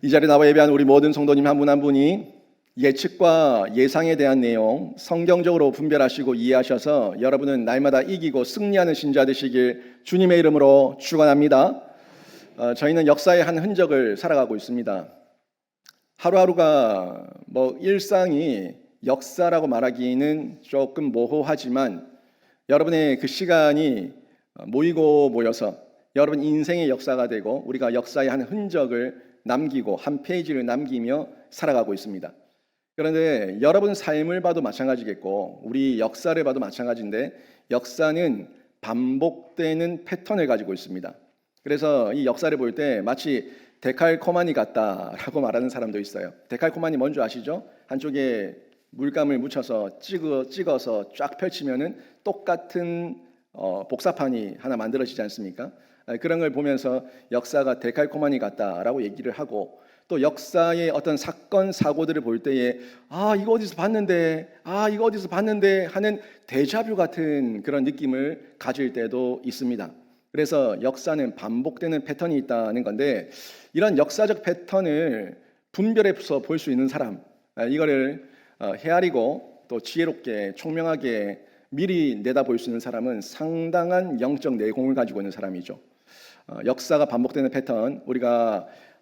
이 자리에 나와 예배한 우리 모든 성도님 한 분 한 분이 예측과 예상에 대한 내용 성경적으로 분별하시고 이해하셔서 여러분은 날마다 이기고 승리하는 신자 되시길 주님의 이름으로 축원합니다. 저희는 역사의 한 흔적을 살아가고 있습니다. 하루하루가 일상이 역사라고 말하기는 조금 모호하지만 여러분의 그 시간이 모이고 모여서 여러분 인생의 역사가 되고 우리가 역사의 한 흔적을 남기고 한 페이지를 남기며 살아가고 있습니다. 그런데 여러분 삶을 봐도 마찬가지겠고 우리 역사를 봐도 마찬가지인데 역사는 반복되는 패턴을 가지고 있습니다. 그래서 이 역사를 볼 때 마치 데칼코마니 같다라고 말하는 사람도 있어요. 데칼코마니 뭔지 아시죠? 한쪽에 물감을 묻혀서 찍어서 쫙 펼치면은 똑같은 복사판이 하나 만들어지지 않습니까? 그런 걸 보면서 역사가 데칼코마니 같다라고 얘기를 하고 또 역사의 어떤 사건 사고들을 볼 때에 이거 어디서 봤는데 이거 어디서 봤는데 하는 데자뷰 같은 그런 느낌을 가질 때도 있습니다. 그래서 역사는 반복되는 패턴이 있다는 건데 이런 역사적 패턴을 분별해서 볼 수 있는 사람, 이거를 헤아리고 또 지혜롭게 총명하게 미리 내다볼 수 있는 사람은 상당한 영적 내공을 가지고 있는 사람이죠. 역사가 반복되는 패턴,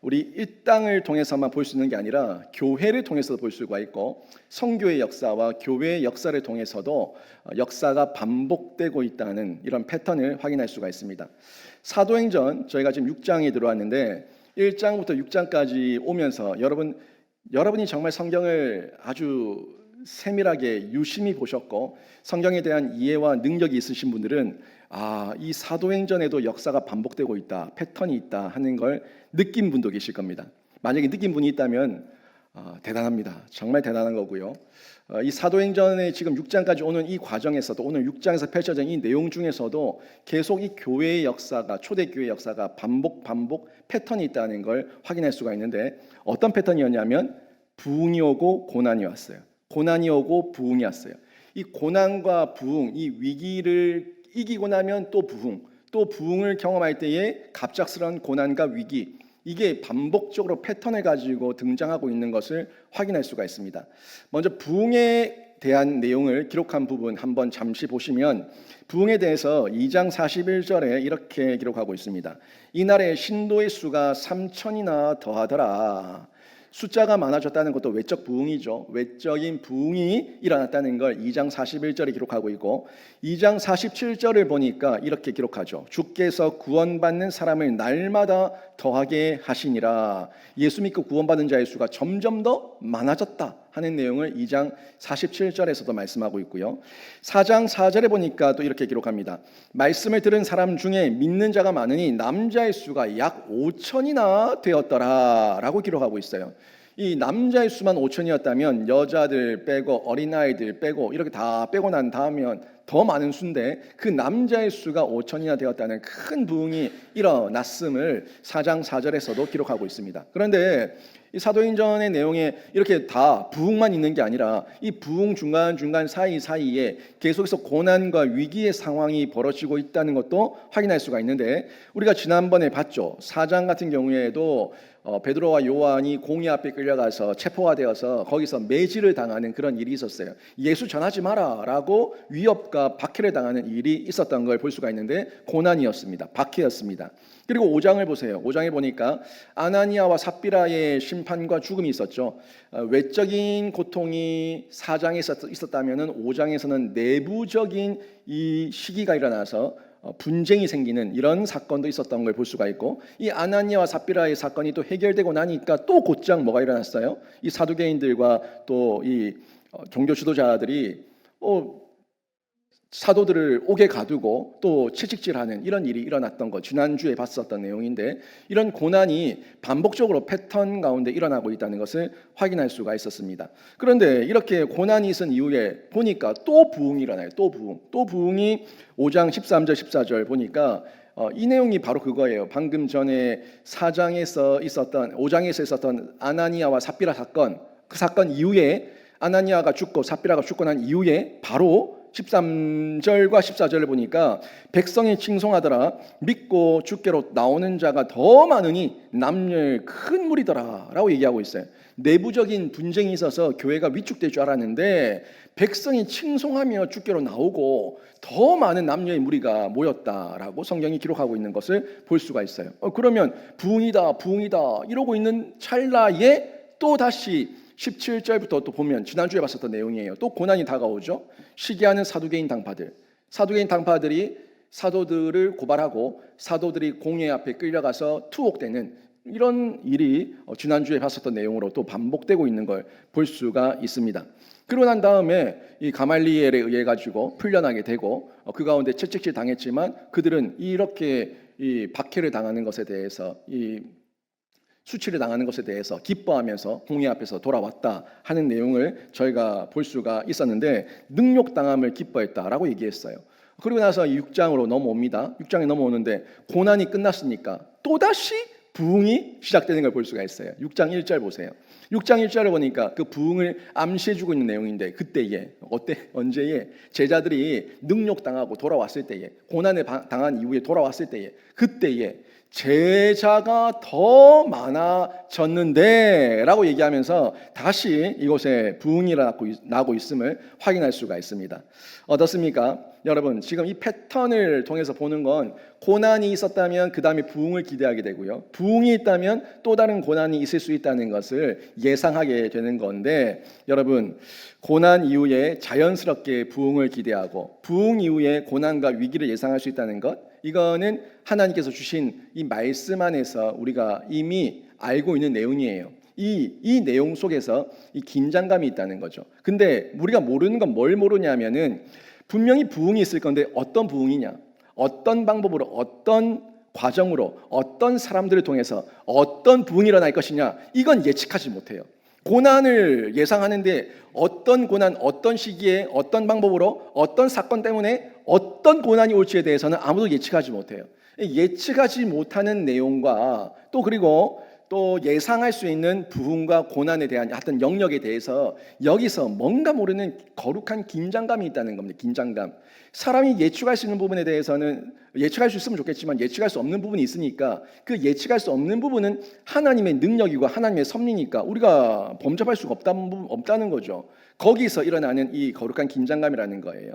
우리 일당을 통해서만 볼 수 있는 게 아니라 교회를 통해서도 볼 수가 있고 성교의 역사와 교회의 역사를 통해서도 역사가 반복되고 있다는 이런 패턴을 확인할 수가 있습니다. 사도행전 저희가 지금 6장에 들어왔는데 1장부터 6장까지 오면서 여러분이 정말 성경을 아주 세밀하게 유심히 보셨고 성경에 대한 이해와 능력이 있으신 분들은 이 사도행전에도 역사가 반복되고 있다, 패턴이 있다 하는 걸 느낀 분도 계실 겁니다. 만약에 느낀 분이 있다면 대단합니다. 정말 대단한 거고요. 이 사도행전에 지금 6장까지 오는 이 과정에서도 오늘 6장에서 펼쳐진 이 내용 중에서도 계속 이 교회의 역사가 초대교회의 역사가 반복 패턴이 있다는 걸 확인할 수가 있는데 어떤 패턴이었냐면 부흥이 오고 고난이 왔어요. 고난이 오고 부흥이 왔어요. 이 고난과 부흥, 이 위기를 이기고 나면 또 부흥을 경험할 때에 갑작스러운 고난과 위기, 이게 반복적으로 패턴을 가지고 등장하고 있는 것을 확인할 수가 있습니다. 먼저 부흥에 대한 내용을 기록한 부분 한번 잠시 보시면 부흥에 대해서 2장 41절에 이렇게 기록하고 있습니다. 이날에 신도의 수가 3,000이나 더하더라. 숫자가 많아졌다는 것도 외적 부흥이죠. 외적인 부흥이 일어났다는 걸 2장 41절에 기록하고 있고 2장 47절을 보니까 이렇게 기록하죠. 주께서 구원받는 사람을 날마다 더하게 하시니라. 예수 믿고 구원받은 자의 수가 점점 더 많아졌다 하는 내용을 2장 47절에서도 말씀하고 있고요. 4장 4절에 보니까 또 이렇게 기록합니다. 말씀을 들은 사람 중에 믿는 자가 많으니 남자의 수가 약 5천이나 되었더라 라고 기록하고 있어요. 이 남자의 수만 5천이었다면 여자들 빼고 어린아이들 빼고 이렇게 다 빼고 난 다음에 더 많은 수인데 그 남자의 수가 5천이나 되었다는 큰 부흥이 일어났음을 4장 4절에서도 기록하고 있습니다. 그런데 이 사도행전의 내용에 이렇게 다 부흥만 있는 게 아니라 이 부흥 중간중간 사이사이에 계속해서 고난과 위기의 상황이 벌어지고 있다는 것도 확인할 수가 있는데 우리가 지난번에 봤죠. 4장 같은 경우에도 베드로와 요한이 공의 앞에 끌려가서 체포가 되어서 거기서 매질을 당하는 그런 일이 있었어요. 예수 전하지 마라 라고 위협과 박해를 당하는 일이 있었던 걸 볼 수가 있는데 고난이었습니다. 박해였습니다. 그리고 5장을 보세요. 5장에 보니까 아나니아와 삽비라의 심판과 죽음이 있었죠. 외적인 고통이 4장에 있었다면 5장에서는 내부적인 이 시기가 일어나서 분쟁이 생기는 이런 사건도 있었던 걸 볼 수가 있고 이 아나니아와 삽비라의 사건이 또 해결되고 나니까 또 곧장 뭐가 일어났어요? 이 사두개인들과 또 이 종교 지도자들이 사도들을 옥에 가두고 또 채찍질하는 이런 일이 일어났던 것 지난주에 봤었던 내용인데 이런 고난이 반복적으로 패턴 가운데 일어나고 있다는 것을 확인할 수가 있었습니다. 그런데 이렇게 고난이 있은 이후에 보니까 또 부흥이 일어나요. 또 부흥이 5장 13절 14절 보니까 이 내용이 바로 그거예요. 방금 전에 4장에서 있었던 5장에서 있었던 아나니아와 삽비라 사건, 그 사건 이후에 아나니아가 죽고 삽비라가 죽고 난 이후에 바로 13절과 14절을 보니까 백성이 칭송하더라. 믿고 주께로 나오는 자가 더 많으니 남녀의 큰 무리더라 라고 얘기하고 있어요. 내부적인 분쟁이 있어서 교회가 위축될 줄 알았는데 백성이 칭송하며 주께로 나오고 더 많은 남녀의 무리가 모였다라고 성경이 기록하고 있는 것을 볼 수가 있어요. 그러면 부흥이다 이러고 있는 찰나에 또 다시 17절부터 또 보면 지난주에 봤었던 내용이에요. 또 고난이 다가오죠. 시기하는 사두개인 당파들이 사도들을 고발하고 사도들이 공회 앞에 끌려가서 투옥되는 이런 일이 지난주에 봤었던 내용으로 또 반복되고 있는 걸 볼 수가 있습니다. 그러고 난 다음에 이 가말리엘에 의해 가지고 풀려나게 되고 그 가운데 채찍질 당했지만 그들은 이렇게 이 박해를 당하는 것에 대해서 이 수치를 당하는 것에 대해서 기뻐하면서 공회 앞에서 돌아왔다 하는 내용을 저희가 볼 수가 있었는데 능욕당함을 기뻐했다라고 얘기했어요. 그리고 나서 6장으로 넘어옵니다. 6장에 넘어오는데 고난이 끝났으니까 또다시 부흥이 시작되는 걸 볼 수가 있어요. 6장 1절 보세요. 6장 1절을 보니까 그 부흥을 암시해주고 있는 내용인데 그때에 언제에 제자들이 능욕당하고 돌아왔을 때에 고난을 당한 이후에 돌아왔을 때에 그때에 제자가 더 많아졌는데 라고 얘기하면서 다시 이곳에 부흥이 나고 있음을 확인할 수가 있습니다. 어떻습니까? 여러분 지금 이 패턴을 통해서 보는 건 고난이 있었다면 그 다음에 부흥을 기대하게 되고요. 부흥이 있다면 또 다른 고난이 있을 수 있다는 것을 예상하게 되는 건데 여러분 고난 이후에 자연스럽게 부흥을 기대하고 부흥 이후에 고난과 위기를 예상할 수 있다는 것 이거는 하나님께서 주신 이 말씀 안에서 우리가 이미 알고 있는 내용이에요. 이 내용 속에서 이 긴장감이 있다는 거죠. 근데 우리가 모르는 건 뭘 모르냐면은 분명히 부흥이 있을 건데 어떤 부흥이냐, 어떤 방법으로, 어떤 과정으로, 어떤 사람들을 통해서 어떤 부흥이 일어날 것이냐 이건 예측하지 못해요. 고난을 예상하는데 어떤 고난, 어떤 시기에, 어떤 방법으로, 어떤 사건 때문에 어떤 고난이 올지에 대해서는 아무도 예측하지 못해요. 예측하지 못하는 내용과 또 그리고 또 예상할 수 있는 부흥과 고난에 대한 어떤 영역에 대해서 여기서 뭔가 모르는 거룩한 긴장감이 있다는 겁니다. 긴장감. 사람이 예측할 수 있는 부분에 대해서는 예측할 수 있으면 좋겠지만 예측할 수 없는 부분이 있으니까 그 예측할 수 없는 부분은 하나님의 능력이고 하나님의 섭리니까 우리가 범접할 수가 없다는 거죠. 거기서 일어나는 이 거룩한 긴장감이라는 거예요.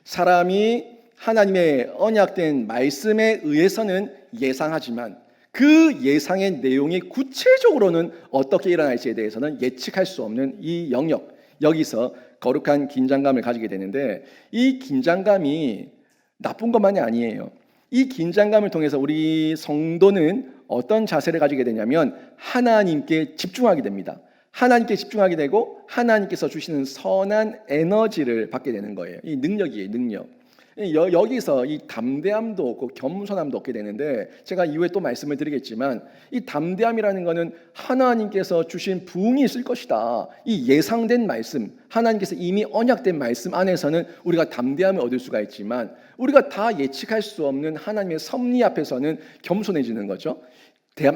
사람이 하나님의 언약된 말씀에 의해서는 예상하지만 그 예상의 내용이 구체적으로는 어떻게 일어날지에 대해서는 예측할 수 없는 이 영역, 여기서 거룩한 긴장감을 가지게 되는데 이 긴장감이 나쁜 것만이 아니에요. 이 긴장감을 통해서 우리 성도는 어떤 자세를 가지게 되냐면 하나님께 집중하게 됩니다. 하나님께 집중하게 되고 하나님께서 주시는 선한 에너지를 받게 되는 거예요. 이 능력이에요, 능력. 여기서 이 담대함도 없고 겸손함도 얻게 되는데 제가 이후에 또 말씀을 드리겠지만 이 담대함이라는 것은 하나님께서 주신 부흥이 있을 것이다. 이 예상된 말씀, 하나님께서 이미 언약된 말씀 안에서는 우리가 담대함을 얻을 수가 있지만 우리가 다 예측할 수 없는 하나님의 섭리 앞에서는 겸손해지는 거죠.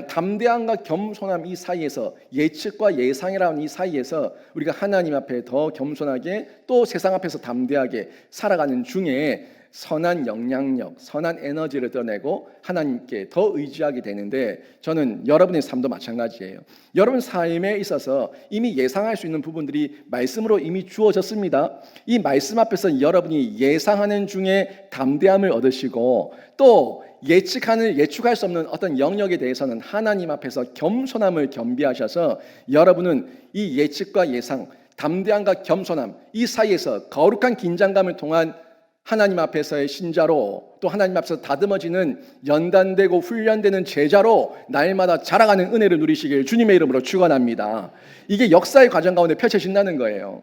담대함과 겸손함 이 사이에서 예측과 예상이라는 이 사이에서 우리가 하나님 앞에 더 겸손하게 또 세상 앞에서 담대하게 살아가는 중에 선한 영향력, 선한 에너지를 떠내고 하나님께 더 의지하게 되는데 저는 여러분의 삶도 마찬가지예요. 여러분 삶에 있어서 이미 예상할 수 있는 부분들이 말씀으로 이미 주어졌습니다. 이 말씀 앞에서 여러분이 예상하는 중에 담대함을 얻으시고 또 예측할 수 없는 어떤 영역에 대해서는 하나님 앞에서 겸손함을 겸비하셔서 여러분은 이 예측과 예상, 담대함과 겸손함 이 사이에서 거룩한 긴장감을 통한 하나님 앞에서의 신자로 또 하나님 앞에서 다듬어지는 연단되고 훈련되는 제자로 날마다 자라가는 은혜를 누리시길 주님의 이름으로 축원합니다. 이게 역사의 과정 가운데 펼쳐진다는 거예요.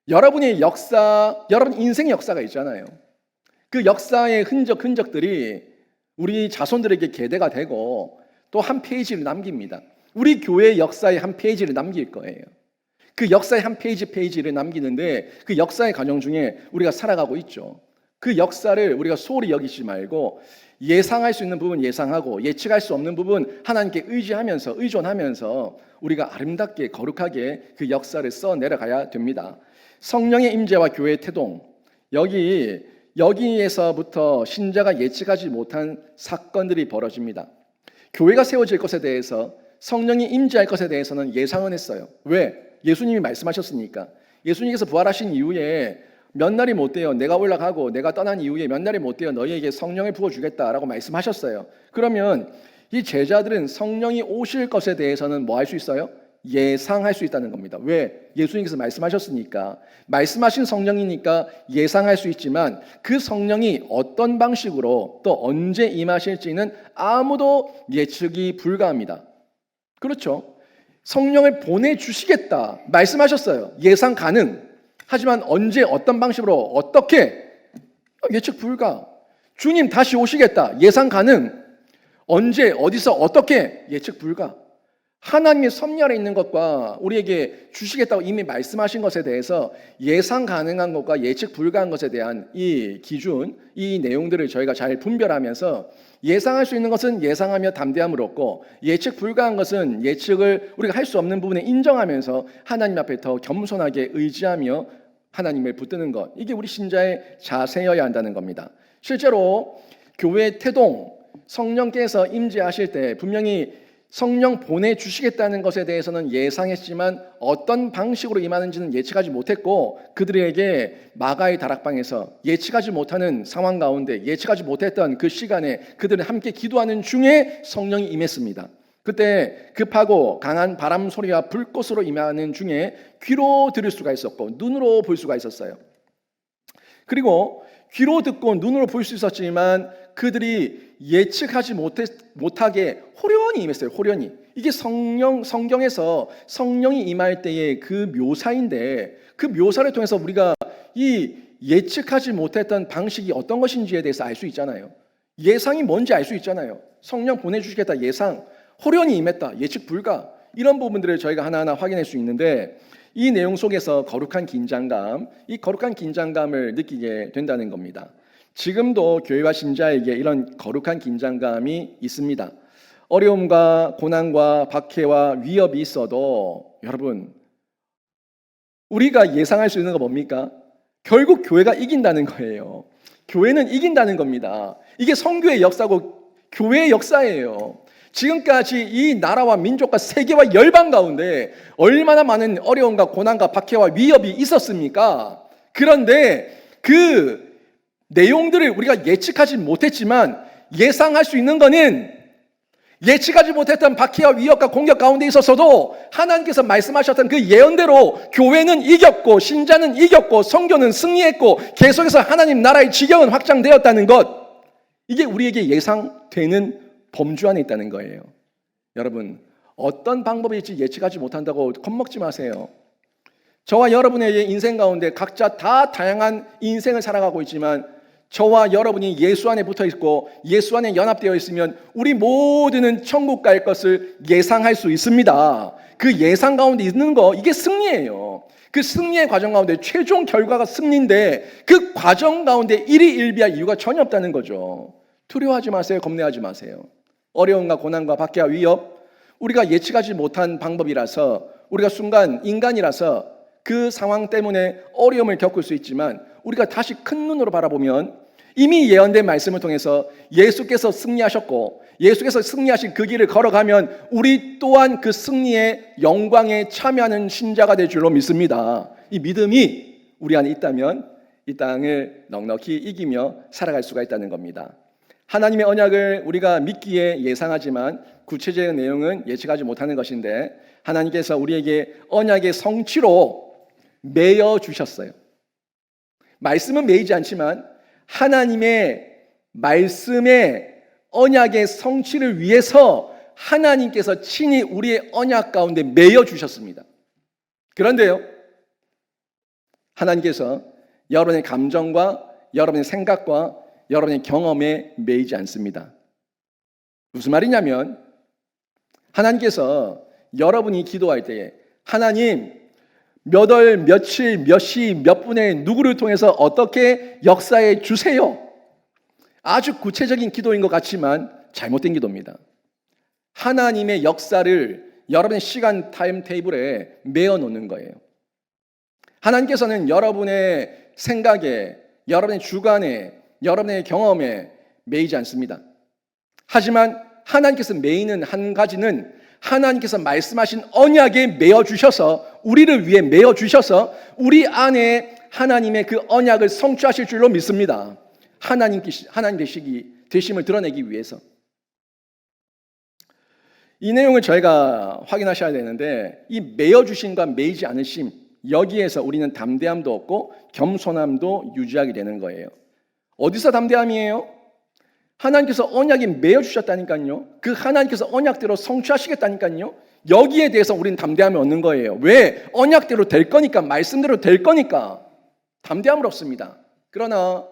여러분의 역사, 여러분 인생의 역사가 있잖아요. 그 역사의 흔적들이 우리 자손들에게 계대가 되고 또 한 페이지를 남깁니다. 우리 교회의 역사의 한 페이지를 남길 거예요. 그 역사의 한 페이지를 남기는데 그 역사의 과정 중에 우리가 살아가고 있죠. 그 역사를 우리가 소홀히 여기지 말고 예상할 수 있는 부분 예상하고 예측할 수 없는 부분 하나님께 의존하면서 우리가 아름답게 거룩하게 그 역사를 써 내려가야 됩니다. 성령의 임재와 교회의 태동 여기에서부터 신자가 예측하지 못한 사건들이 벌어집니다. 교회가 세워질 것에 대해서, 성령이 임재할 것에 대해서는 예상은 했어요. 왜? 예수님이 말씀하셨으니까. 예수님께서 부활하신 이후에 몇 날이 못 돼요. 내가 올라가고 내가 떠난 이후에 몇 날이 못 돼요. 너희에게 성령을 부어주겠다라고 말씀하셨어요. 그러면 이 제자들은 성령이 오실 것에 대해서는 뭐 할 수 있어요? 예상할 수 있다는 겁니다. 왜? 예수님께서 말씀하셨으니까. 말씀하신 성령이니까 예상할 수 있지만 그 성령이 어떤 방식으로 또 언제 임하실지는 아무도 예측이 불가합니다. 그렇죠? 성령을 보내주시겠다 말씀하셨어요. 예상 가능. 하지만 언제 어떤 방식으로 어떻게 예측 불가. 주님 다시 오시겠다 예상 가능. 언제 어디서 어떻게 예측 불가. 하나님의 섭리 아래 있는 것과 우리에게 주시겠다고 이미 말씀하신 것에 대해서 예상 가능한 것과 예측 불가한 것에 대한 이 기준, 이 내용들을 저희가 잘 분별하면서 예상할 수 있는 것은 예상하며 담대함을 얻고 예측 불가한 것은 예측을 우리가 할 수 없는 부분에 인정하면서 하나님 앞에 더 겸손하게 의지하며 하나님을 붙드는 것, 이게 우리 신자의 자세여야 한다는 겁니다. 실제로 교회 태동, 성령께서 임재하실 때 분명히 성령 보내주시겠다는 것에 대해서는 예상했지만 어떤 방식으로 임하는지는 예측하지 못했고, 그들에게 마가의 다락방에서 예측하지 못하는 상황 가운데 예측하지 못했던 그 시간에 그들은 함께 기도하는 중에 성령이 임했습니다. 그때 급하고 강한 바람 소리와 불꽃으로 임하는 중에 귀로 들을 수가 있었고 눈으로 볼 수가 있었어요. 그리고 귀로 듣고 눈으로 볼 수 있었지만 그들이 예측하지 못하게 호련히 임했어요. 호련히. 이게 성경에서 성령이 임할 때의 그 묘사인데, 그 묘사를 통해서 우리가 이 예측하지 못했던 방식이 어떤 것인지에 대해서 알 수 있잖아요. 예상이 뭔지 알 수 있잖아요. 성령 보내주시겠다 예상, 호련히 임했다 예측 불가, 이런 부분들을 저희가 하나하나 확인할 수 있는데, 이 내용 속에서 거룩한 긴장감, 이 거룩한 긴장감을 느끼게 된다는 겁니다. 지금도 교회와 신자에게 이런 거룩한 긴장감이 있습니다. 어려움과 고난과 박해와 위협이 있어도 여러분, 우리가 예상할 수 있는 거 뭡니까? 결국 교회가 이긴다는 거예요. 교회는 이긴다는 겁니다. 이게 선교의 역사고 교회의 역사예요. 지금까지 이 나라와 민족과 세계와 열방 가운데 얼마나 많은 어려움과 고난과 박해와 위협이 있었습니까? 그런데 그 내용들을 우리가 예측하지 못했지만 예상할 수 있는 거는, 예측하지 못했던 박해와 위협과 공격 가운데 있어서도 하나님께서 말씀하셨던 그 예언대로 교회는 이겼고 신자는 이겼고 선교는 승리했고 계속해서 하나님 나라의 지경은 확장되었다는 것, 이게 우리에게 예상되는 범주 안에 있다는 거예요. 여러분, 어떤 방법일지 예측하지 못한다고 겁먹지 마세요. 저와 여러분의 인생 가운데 각자 다 다양한 인생을 살아가고 있지만 저와 여러분이 예수 안에 붙어 있고 예수 안에 연합되어 있으면 우리 모두는 천국 갈 것을 예상할 수 있습니다. 그 예상 가운데 있는 거, 이게 승리예요. 그 승리의 과정 가운데 최종 결과가 승리인데 그 과정 가운데 일희일비할 이유가 전혀 없다는 거죠. 두려워하지 마세요. 겁내하지 마세요. 어려움과 고난과 박해와 위협, 우리가 예측하지 못한 방법이라서, 우리가 순간 인간이라서 그 상황 때문에 어려움을 겪을 수 있지만 우리가 다시 큰 눈으로 바라보면 이미 예언된 말씀을 통해서 예수께서 승리하셨고 예수께서 승리하신 그 길을 걸어가면 우리 또한 그 승리의 영광에 참여하는 신자가 될 줄로 믿습니다. 이 믿음이 우리 안에 있다면 이 땅을 넉넉히 이기며 살아갈 수가 있다는 겁니다. 하나님의 언약을 우리가 믿기에 예상하지만 구체적인 내용은 예측하지 못하는 것인데, 하나님께서 우리에게 언약의 성취로 매여 주셨어요. 말씀은 매이지 않지만 하나님의 말씀의 언약의 성취를 위해서 하나님께서 친히 우리의 언약 가운데 매여 주셨습니다. 그런데요, 하나님께서 여러분의 감정과 여러분의 생각과 여러분의 경험에 매이지 않습니다. 무슨 말이냐면, 하나님께서 여러분이 기도할 때에 하나님 몇 월, 며칠, 몇 시, 몇 분에 누구를 통해서 어떻게 역사해 주세요, 아주 구체적인 기도인 것 같지만 잘못된 기도입니다. 하나님의 역사를 여러분의 시간 타임 테이블에 메어 놓는 거예요. 하나님께서는 여러분의 생각에, 여러분의 주관에, 여러분의 경험에 매이지 않습니다. 하지만 하나님께서 매이는 한 가지는 하나님께서 말씀하신 언약에 매어 주셔서, 우리를 위해 매어 주셔서 우리 안에 하나님의 그 언약을 성취하실 줄로 믿습니다. 하나님 되심을 드러내기 위해서. 이 내용을 저희가 확인하셔야 되는데, 이 매어 주심과 매이지 않으심, 여기에서 우리는 담대함도 얻고 겸손함도 유지하게 되는 거예요. 어디서 담대함이에요? 하나님께서 언약에 매어 주셨다니까요. 그 하나님께서 언약대로 성취하시겠다니까요. 여기에 대해서 우리는 담대함을 얻는 거예요. 왜? 언약대로 될 거니까, 말씀대로 될 거니까 담대함을 얻습니다. 그러나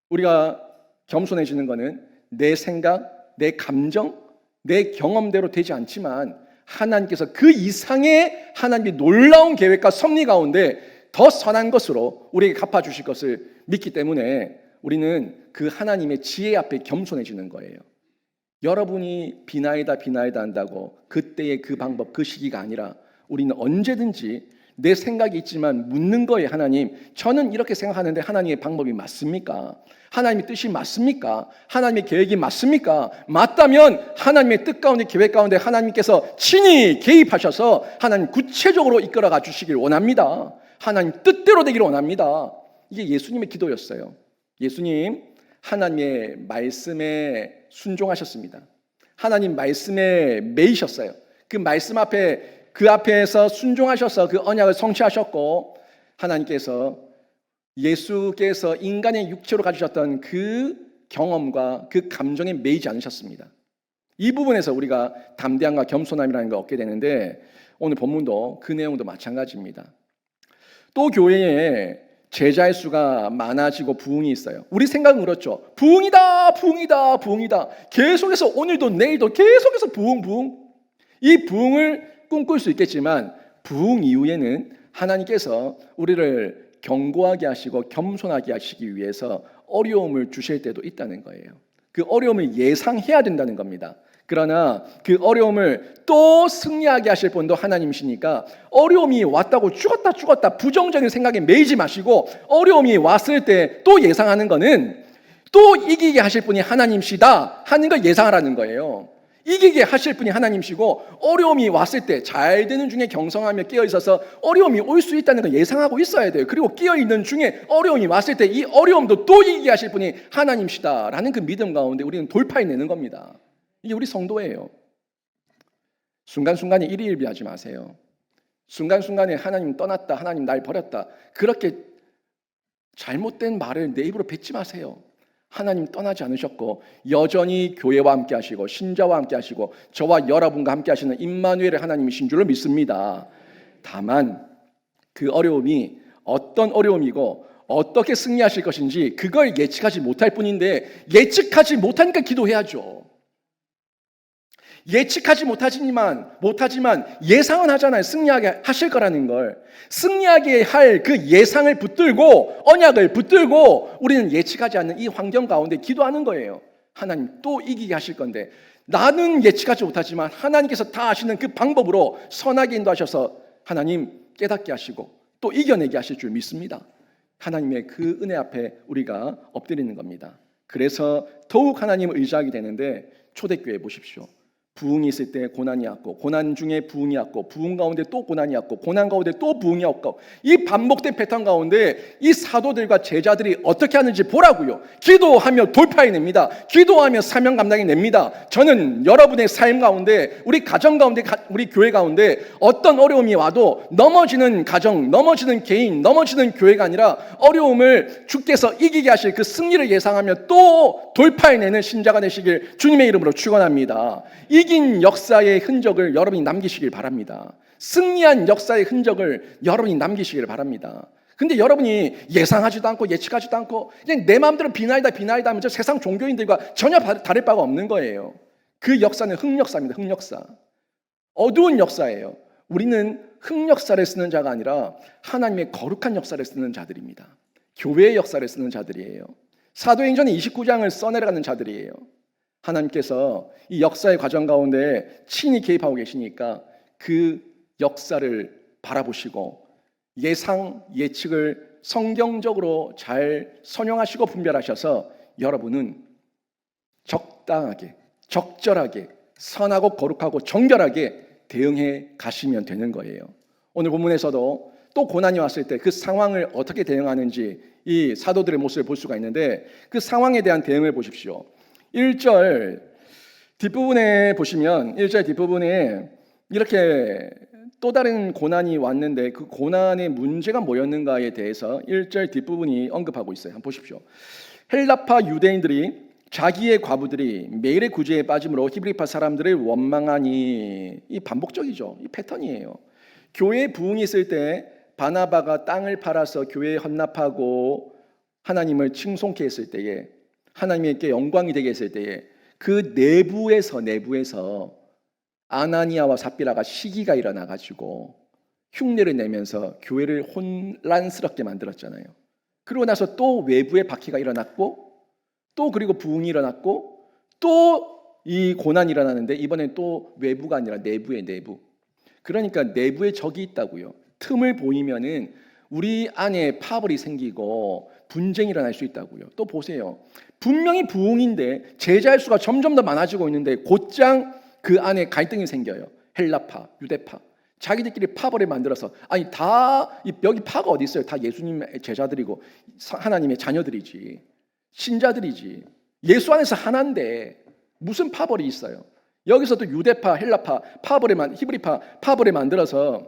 우리가 겸손해지는 것은 내 생각, 내 감정, 내 경험대로 되지 않지만 하나님께서 그 이상의 하나님의 놀라운 계획과 섭리 가운데 더 선한 것으로 우리에게 갚아주실 것을 믿기 때문에 우리는 그 하나님의 지혜 앞에 겸손해지는 거예요. 여러분이 비나이다 한다고 그때의 그 방법, 그 시기가 아니라 우리는 언제든지 내 생각이 있지만 묻는 거예요. 하나님, 저는 이렇게 생각하는데 하나님의 방법이 맞습니까? 하나님의 뜻이 맞습니까? 하나님의 계획이 맞습니까? 맞다면 하나님의 뜻 가운데, 계획 가운데 하나님께서 친히 개입하셔서 하나님 구체적으로 이끌어가 주시길 원합니다. 하나님 뜻대로 되기를 원합니다. 이게 예수님의 기도였어요. 예수님 하나님의 말씀에 순종하셨습니다. 하나님 말씀에 매이셨어요. 그 말씀 앞에, 그 앞에서 순종하셔서 그 언약을 성취하셨고, 하나님께서 예수께서 인간의 육체로 가지셨던 그 경험과 그 감정에 매이지 않으셨습니다. 이 부분에서 우리가 담대함과 겸손함이라는 걸 얻게 되는데, 오늘 본문도 그 내용도 마찬가지입니다. 또 교회에 제자의 수가 많아지고 부흥이 있어요. 우리 생각은 그렇죠. 부흥이다. 계속해서 오늘도 내일도 계속해서 부흥. 이 부흥을 꿈꿀 수 있겠지만 부흥 이후에는 하나님께서 우리를 견고하게 하시고 겸손하게 하시기 위해서 어려움을 주실 때도 있다는 거예요. 그 어려움을 예상해야 된다는 겁니다. 그러나 그 어려움을 또 승리하게 하실 분도 하나님이시니까 어려움이 왔다고 죽었다 부정적인 생각에 매이지 마시고, 어려움이 왔을 때 또 예상하는 거는 또 이기게 하실 분이 하나님이시다 하는 걸 예상하라는 거예요. 이기게 하실 분이 하나님이시고, 어려움이 왔을 때 잘 되는 중에 경성하며 깨어있어서 어려움이 올 수 있다는 걸 예상하고 있어야 돼요. 그리고 깨어있는 중에 어려움이 왔을 때 이 어려움도 또 이기게 하실 분이 하나님이시다라는 그 믿음 가운데 우리는 돌파해내는 겁니다. 이게 우리 성도예요. 순간순간에 일희일비하지 마세요. 순간순간에 하나님 떠났다, 하나님 날 버렸다, 그렇게 잘못된 말을 내 입으로 뱉지 마세요. 하나님 떠나지 않으셨고 여전히 교회와 함께 하시고 신자와 함께 하시고 저와 여러분과 함께 하시는 임마누엘의 하나님이신 줄로 믿습니다. 다만 그 어려움이 어떤 어려움이고 어떻게 승리하실 것인지 그걸 예측하지 못할 뿐인데, 예측하지 못하니까 기도해야죠. 예측하지 못하지만 예상은 하잖아요. 승리하게 하실 거라는 걸. 승리하게 할 그 예상을 붙들고, 언약을 붙들고 우리는 예측하지 않는 이 환경 가운데 기도하는 거예요. 하나님 또 이기게 하실 건데, 나는 예측하지 못하지만 하나님께서 다 아시는 그 방법으로 선하게 인도하셔서 하나님 깨닫게 하시고 또 이겨내게 하실 줄 믿습니다. 하나님의 그 은혜 앞에 우리가 엎드리는 겁니다. 그래서 더욱 하나님을 의지하게 되는데, 초대교회 보십시오. 부흥이 있을 때 고난이 왔고, 고난 중에 부흥이 왔고, 부흥 가운데 또 고난이 왔고, 고난 가운데 또 부흥이 왔고, 이 반복된 패턴 가운데 이 사도들과 제자들이 어떻게 하는지 보라고요. 기도하며 돌파해냅니다. 기도하며 사명 감당해냅니다. 저는 여러분의 삶 가운데, 우리 가정 가운데, 우리 교회 가운데 어떤 어려움이 와도 넘어지는 가정, 넘어지는 개인, 넘어지는 교회가 아니라 어려움을 주께서 이기게 하실 그 승리를 예상하며 또 돌파해내는 신자가 되시길 주님의 이름으로 축원합니다. 이긴 역사의 흔적을 여러분이 남기시길 바랍니다. 승리한 역사의 흔적을 여러분이 남기시길 바랍니다. 근데 여러분이 예상하지도 않고 예측하지도 않고 그냥 내 마음대로 비나이다 하면서 세상 종교인들과 전혀 다를 바가 없는 거예요. 그 역사는 흑역사입니다. 흑역사. 어두운 역사예요. 우리는 흑역사를 쓰는 자가 아니라 하나님의 거룩한 역사를 쓰는 자들입니다. 교회의 역사를 쓰는 자들이에요. 사도행전 29장을 써내려가는 자들이에요. 하나님께서 이 역사의 과정 가운데 친히 개입하고 계시니까 그 역사를 바라보시고 예측을 성경적으로 잘 선용하시고 분별하셔서 여러분은 적당하게, 적절하게, 선하고 거룩하고 정결하게 대응해 가시면 되는 거예요. 오늘 본문에서도 또 고난이 왔을 때 그 상황을 어떻게 대응하는지 이 사도들의 모습을 볼 수가 있는데 그 상황에 대한 대응을 보십시오. 1절 뒷부분에 보시면 1절 뒷부분에 이렇게 또 다른 고난이 왔는데 그 고난의 문제가 뭐였는가에 대해서 1절 뒷부분이 언급하고 있어요. 한번 보십시오. 헬라파 유대인들이 자기의 과부들이 매일의 구제에 빠짐으로 히브리파 사람들을 원망하니, 이 반복적이죠. 이 패턴이에요. 교회에 부흥이 있을 때 바나바가 땅을 팔아서 교회에 헌납하고 하나님을 칭송케 했을 때에, 하나님께 영광이 되게 했을 때에 그 내부에서 아나니아와 삽비라가 시기가 일어나 가지고 흉내를 내면서 교회를 혼란스럽게 만들었잖아요. 그러고 나서 또 외부의 박해가 일어났고 또 그리고 부흥이 일어났고 또 이 고난이 일어나는데 이번엔 또 외부가 아니라 내부. 그러니까 내부에 적이 있다고요. 틈을 보이면은 우리 안에 파벌이 생기고 분쟁이 일어날 수 있다고요. 또 보세요. 분명히 부흥인데 제자의 수가 점점 더 많아지고 있는데 곧장 그 안에 갈등이 생겨요. 헬라파, 유대파. 자기들끼리 파벌을 만들어서, 아니 다 여기 파가 어디 있어요? 다 예수님의 제자들이고 하나님의 자녀들이지, 신자들이지. 예수 안에서 하나인데 무슨 파벌이 있어요? 여기서 또 유대파, 헬라파, 히브리파 파벌을 만들어서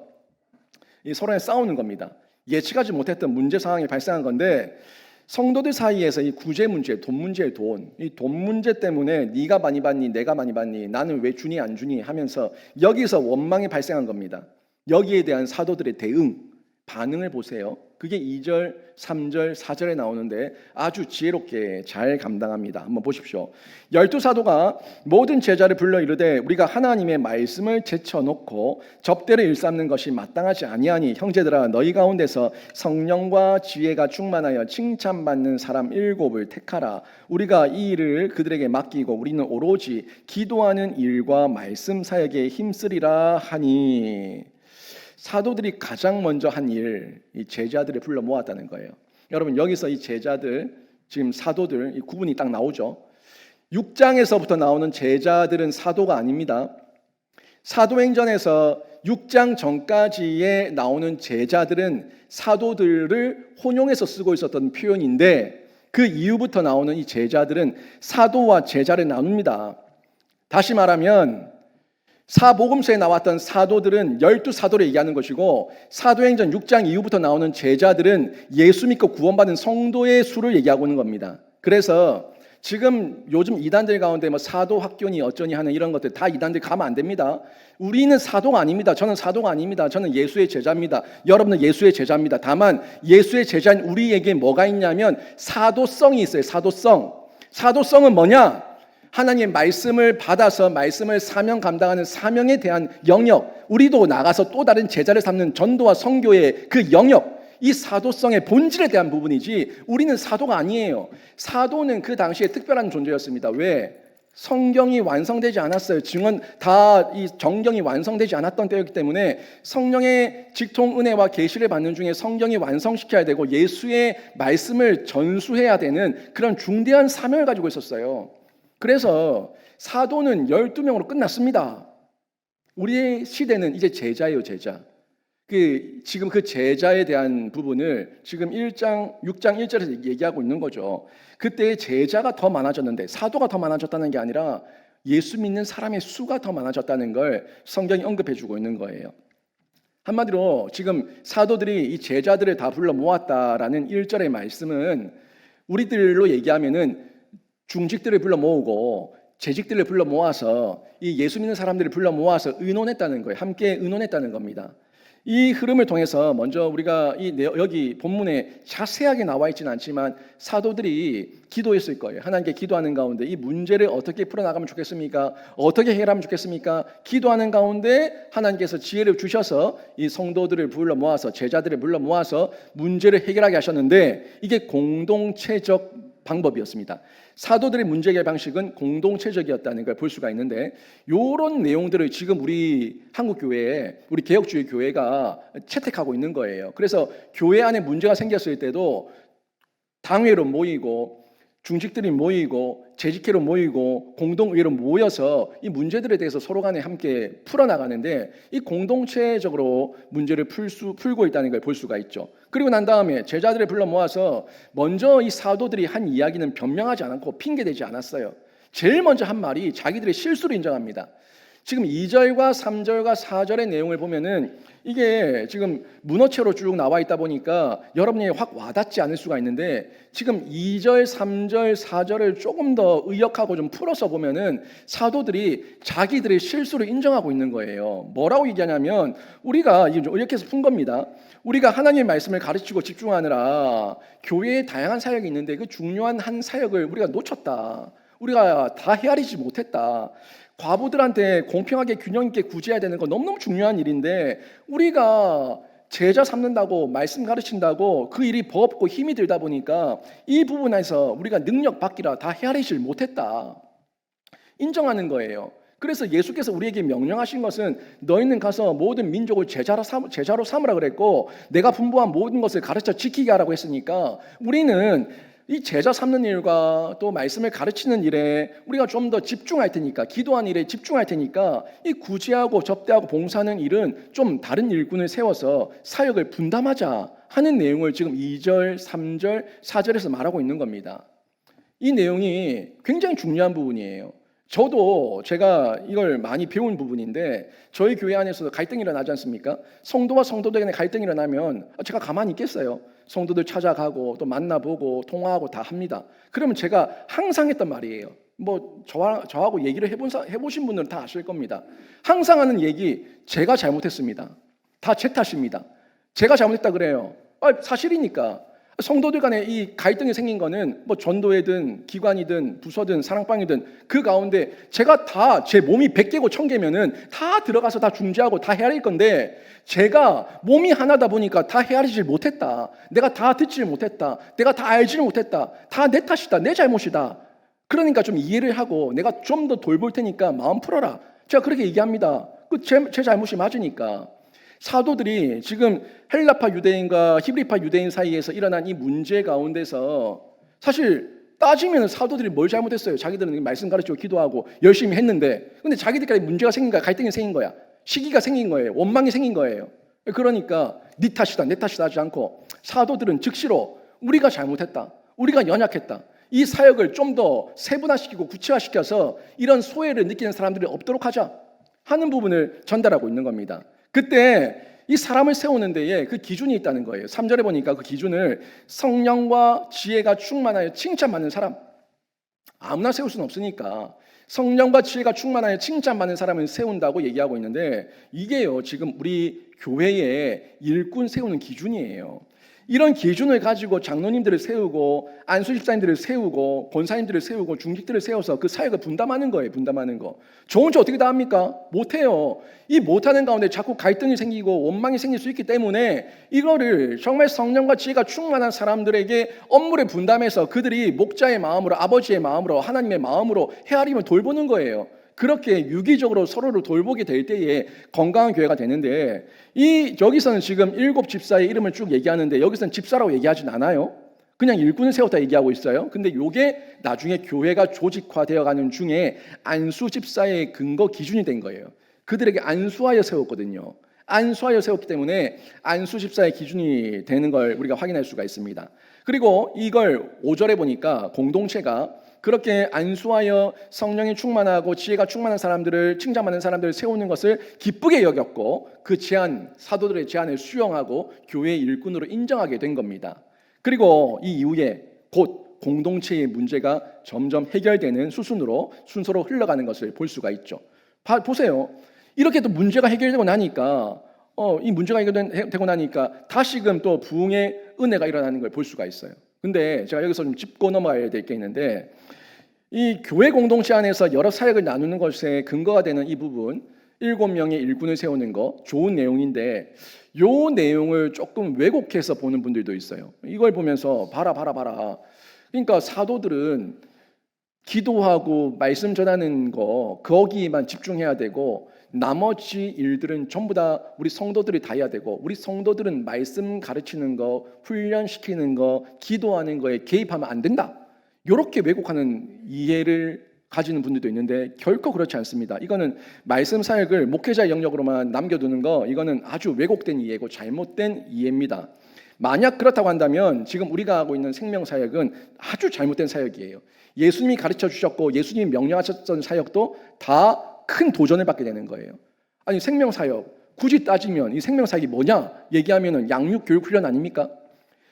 서로 싸우는 겁니다. 예측하지 못했던 문제 상황이 발생한 건데 성도들 사이에서 이 구제 문제, 돈 문제, 이 돈 문제 때문에 네가 많이 받니, 내가 많이 받니, 나는 왜 주니 안 주니 하면서 여기서 원망이 발생한 겁니다. 여기에 대한 사도들의 반응을 보세요. 그게 2절, 3절, 4절에 나오는데 아주 지혜롭게 잘 감당합니다. 한번 보십시오. 12사도가 모든 제자를 불러 이르되 우리가 하나님의 말씀을 제쳐놓고 접대를 일삼는 것이 마땅하지 아니하니 형제들아 너희 가운데서 성령과 지혜가 충만하여 칭찬받는 사람 7을 택하라. 우리가 이 일을 그들에게 맡기고 우리는 오로지 기도하는 일과 말씀 사역에 힘쓰리라 하니. 사도들이 가장 먼저 한 일, 이 제자들을 불러 모았다는 거예요. 여러분 여기서 이 제자들, 지금 사도들 이 구분이 딱 나오죠. 6장에서부터 나오는 제자들은 사도가 아닙니다. 사도행전에서 6장 전까지에 나오는 제자들은 사도들을 혼용해서 쓰고 있었던 표현인데 그 이후부터 나오는 이 제자들은 사도와 제자를 나눕니다. 다시 말하면 사복음서에 나왔던 사도들은 12사도를 얘기하는 것이고 사도행전 6장 이후부터 나오는 제자들은 예수 믿고 구원받은 성도의 수를 얘기하고 있는 겁니다. 그래서 지금 요즘 이단들 가운데 뭐 사도 학교니 어쩌니 하는 이런 것들 다 이단들 가면 안 됩니다. 우리는 사도가 아닙니다. 저는 사도가 아닙니다. 저는 예수의 제자입니다. 여러분은 예수의 제자입니다. 다만 예수의 제자인 우리에게 뭐가 있냐면 사도성이 있어요. 사도성은 뭐냐? 하나님의 말씀을 받아서 말씀을 사명 감당하는 사명에 대한 영역, 우리도 나가서 또 다른 제자를 삼는 전도와 선교의 그 영역, 이 사도성의 본질에 대한 부분이지 우리는 사도가 아니에요. 사도는 그 당시에 특별한 존재였습니다. 왜? 성경이 완성되지 않았어요. 이 정경이 완성되지 않았던 때였기 때문에 성령의 직통 은혜와 계시를 받는 중에 성경이 완성시켜야 되고 예수의 말씀을 전수해야 되는 그런 중대한 사명을 가지고 있었어요. 그래서 사도는 12명으로 끝났습니다. 우리의 시대는 이제 제자예요, 제자. 지금 그 제자에 대한 부분을 지금 6장 1절에서 얘기하고 있는 거죠. 그때 제자가 더 많아졌는데 사도가 더 많아졌다는 게 아니라 예수 믿는 사람의 수가 더 많아졌다는 걸 성경이 언급해 주고 있는 거예요. 한마디로 지금 사도들이 이 제자들을 다 불러 모았다라는 1절의 말씀은 우리들로 얘기하면은 중직들을 불러 모으고 재직들을 불러 모아서 이 예수 믿는 사람들을 불러 모아서 의논했다는 거예요. 함께 의논했다는 겁니다. 이 흐름을 통해서 먼저 우리가 여기 본문에 자세하게 나와 있지는 않지만 사도들이 기도했을 거예요. 하나님께 기도하는 가운데 이 문제를 어떻게 풀어나가면 좋겠습니까? 어떻게 해결하면 좋겠습니까? 기도하는 가운데 하나님께서 지혜를 주셔서 이 성도들을 불러 모아서 제자들을 불러 모아서 문제를 해결하게 하셨는데 이게 공동체적 방법이었습니다. 사도들의 문제 해결 방식은 공동체적이었다는 걸 볼 수가 있는데 이런 내용들을 지금 우리 한국 교회에 우리 개혁주의 교회가 채택하고 있는 거예요. 그래서 교회 안에 문제가 생겼을 때도 당회로 모이고 중직들이 모이고 재직회로 모이고 공동의회로 모여서 이 문제들에 대해서 서로 간에 함께 풀어나가는데 이 공동체적으로 문제를 풀고 있다는 걸 볼 수가 있죠. 그리고 난 다음에 제자들을 불러 모아서 먼저 이 사도들이 한 이야기는 변명하지 않았고 핑계대지 않았어요. 제일 먼저 한 말이 자기들의 실수를 인정합니다. 지금 2절과 3절과 4절의 내용을 보면은 이게 지금 문어체로 쭉 나와 있다 보니까 여러분이 확 와닿지 않을 수가 있는데 지금 2절, 3절, 4절을 조금 더 의역하고 좀 풀어서 보면은 사도들이 자기들의 실수를 인정하고 있는 거예요. 뭐라고 얘기하냐면 우리가 이게 좀 의역해서 푼 겁니다. 우리가 하나님의 말씀을 가르치고 집중하느라 교회에 다양한 사역이 있는데 그 중요한 한 사역을 우리가 놓쳤다. 우리가 다 헤아리지 못했다. 과부들한테 공평하게 균형 있게 구제해야 되는 거 너무너무 중요한 일인데 우리가 제자 삼는다고 말씀 가르친다고 그 일이 버겁고 힘이 들다 보니까 이 부분에서 우리가 능력 받기라 다 헤아리질 못했다. 인정하는 거예요. 그래서 예수께서 우리에게 명령하신 것은 너희는 가서 모든 민족을 제자로 삼으라 그랬고 내가 분부한 모든 것을 가르쳐 지키게 하라고 했으니까 우리는 이 제자 삼는 일과 또 말씀을 가르치는 일에 우리가 좀 더 집중할 테니까 기도하는 일에 집중할 테니까 이 구제하고 접대하고 봉사하는 일은 좀 다른 일꾼을 세워서 사역을 분담하자 하는 내용을 지금 2절, 3절, 4절에서 말하고 있는 겁니다. 이 내용이 굉장히 중요한 부분이에요. 저도 제가 이걸 많이 배운 부분인데 저희 교회 안에서도 갈등이 일어나지 않습니까? 성도와 성도들 간에 갈등이 일어나면 제가 가만히 있겠어요? 성도들 찾아가고 또 만나보고 통화하고 다 합니다. 그러면 제가 항상 했던 말이에요. 뭐 저하고 얘기를 해보신 분들은 다 아실 겁니다. 항상 하는 얘기 제가 잘못했습니다. 다 제 탓입니다. 제가 잘못했다 그래요. 사실이니까. 성도들 간에 이 갈등이 생긴 거는 뭐 전도회든 기관이든 부서든 사랑방이든 그 가운데 제가 다 제 몸이 100개고 1000개면은 다 들어가서 다 중재하고 다 헤아릴 건데 제가 몸이 하나다 보니까 다 헤아리질 못했다. 내가 다 듣질 못했다. 내가 다 알지를 못했다. 다 내 탓이다. 내 잘못이다. 그러니까 좀 이해를 하고 내가 좀 더 돌볼 테니까 마음 풀어라. 제가 그렇게 얘기합니다. 제 잘못이 맞으니까. 사도들이 지금 헬라파 유대인과 히브리파 유대인 사이에서 일어난 이 문제 가운데서 사실 따지면 사도들이 뭘 잘못했어요? 자기들은 말씀 가르치고 기도하고 열심히 했는데 근데 자기들끼리 문제가 생긴 거야. 갈등이 생긴 거야. 시기가 생긴 거예요. 원망이 생긴 거예요. 그러니까 네 탓이다 내 탓이다 하지 않고 사도들은 즉시로 우리가 잘못했다. 우리가 연약했다. 이 사역을 좀 더 세분화시키고 구체화시켜서 이런 소외를 느끼는 사람들이 없도록 하자 하는 부분을 전달하고 있는 겁니다. 그때 이 사람을 세우는 데에 그 기준이 있다는 거예요. 3절에 보니까 그 기준을 성령과 지혜가 충만하여 칭찬받는 사람. 아무나 세울 수는 없으니까 성령과 지혜가 충만하여 칭찬받는 사람을 세운다고 얘기하고 있는데 이게요 지금 우리 교회의 일꾼 세우는 기준이에요. 이런 기준을 가지고 장로님들을 세우고 안수집사님들을 세우고 권사님들을 세우고 중직들을 세워서 그 사역을 분담하는 거예요. 분담하는 거. 저 혼자 어떻게 다 합니까? 못해요. 이 못하는 가운데 자꾸 갈등이 생기고 원망이 생길 수 있기 때문에 이거를 정말 성령과 지혜가 충만한 사람들에게 업무를 분담해서 그들이 목자의 마음으로 아버지의 마음으로 하나님의 마음으로 헤아리며 돌보는 거예요. 그렇게 유기적으로 서로를 돌보게 될 때에 건강한 교회가 되는데 여기서는 지금 7 집사의 이름을 쭉 얘기하는데 여기서는 집사라고 얘기하진 않아요. 그냥 일꾼을 세웠다 얘기하고 있어요. 근데 이게 나중에 교회가 조직화되어가는 중에 안수 집사의 근거 기준이 된 거예요. 그들에게 안수하여 세웠거든요. 안수하여 세웠기 때문에 안수 집사의 기준이 되는 걸 우리가 확인할 수가 있습니다. 그리고 이걸 5절에 보니까 공동체가 그렇게 안수하여 성령이 충만하고 지혜가 충만한 사람들을 칭찬받는 사람들을 세우는 것을 기쁘게 여겼고 그 제안, 사도들의 제안을 수용하고 교회의 일꾼으로 인정하게 된 겁니다. 그리고 이 이후에 곧 공동체의 문제가 점점 해결되는 수순으로 순서로 흘러가는 것을 볼 수가 있죠. 보세요. 이렇게 또 문제가 해결되고 나니까 이 문제가 해결되고 나니까 다시금 또 부흥의 은혜가 일어나는 걸 볼 수가 있어요. 근데 제가 여기서 좀 짚고 넘어가야 될 게 있는데 이 교회 공동체 안에서 여러 사역을 나누는 것에 근거가 되는 이 부분 7명의 일꾼을 세우는 거 좋은 내용인데 이 내용을 조금 왜곡해서 보는 분들도 있어요. 이걸 보면서 봐라 그러니까 사도들은 기도하고 말씀 전하는 거 거기에만 집중해야 되고 나머지 일들은 전부 다 우리 성도들이 다 해야 되고 우리 성도들은 말씀 가르치는 거, 훈련시키는 거, 기도하는 거에 개입하면 안 된다. 이렇게 왜곡하는 이해를 가지는 분들도 있는데 결코 그렇지 않습니다. 이거는 말씀 사역을 목회자 영역으로만 남겨두는 거 이거는 아주 왜곡된 이해고 잘못된 이해입니다. 만약 그렇다고 한다면 지금 우리가 하고 있는 생명 사역은 아주 잘못된 사역이에요. 예수님이 가르쳐 주셨고 예수님이 명령하셨던 사역도 다 큰 도전을 받게 되는 거예요. 아니 생명 사역 굳이 따지면 이 생명 사역이 뭐냐 얘기하면은 양육 교육 훈련 아닙니까?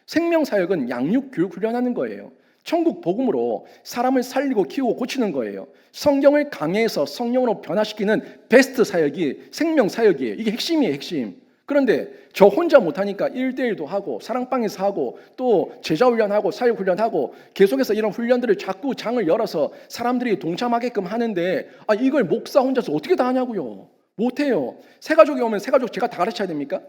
생명 사역은 양육 교육 훈련하는 거예요. 천국 복음으로 사람을 살리고 키우고 고치는 거예요. 성경을 강해서 성령으로 변화시키는 베스트 사역이 생명 사역이에요. 이게 핵심이에요, 핵심. 그런데 저 혼자 못하니까 1대1도 하고 사랑방에서 하고 또 제자훈련하고 사역훈련하고 계속해서 이런 훈련들을 자꾸 장을 열어서 사람들이 동참하게끔 하는데 이걸 목사 혼자서 어떻게 다 하냐고요. 못해요. 새가족이 오면 새가족 제가 다 가르쳐야 됩니까?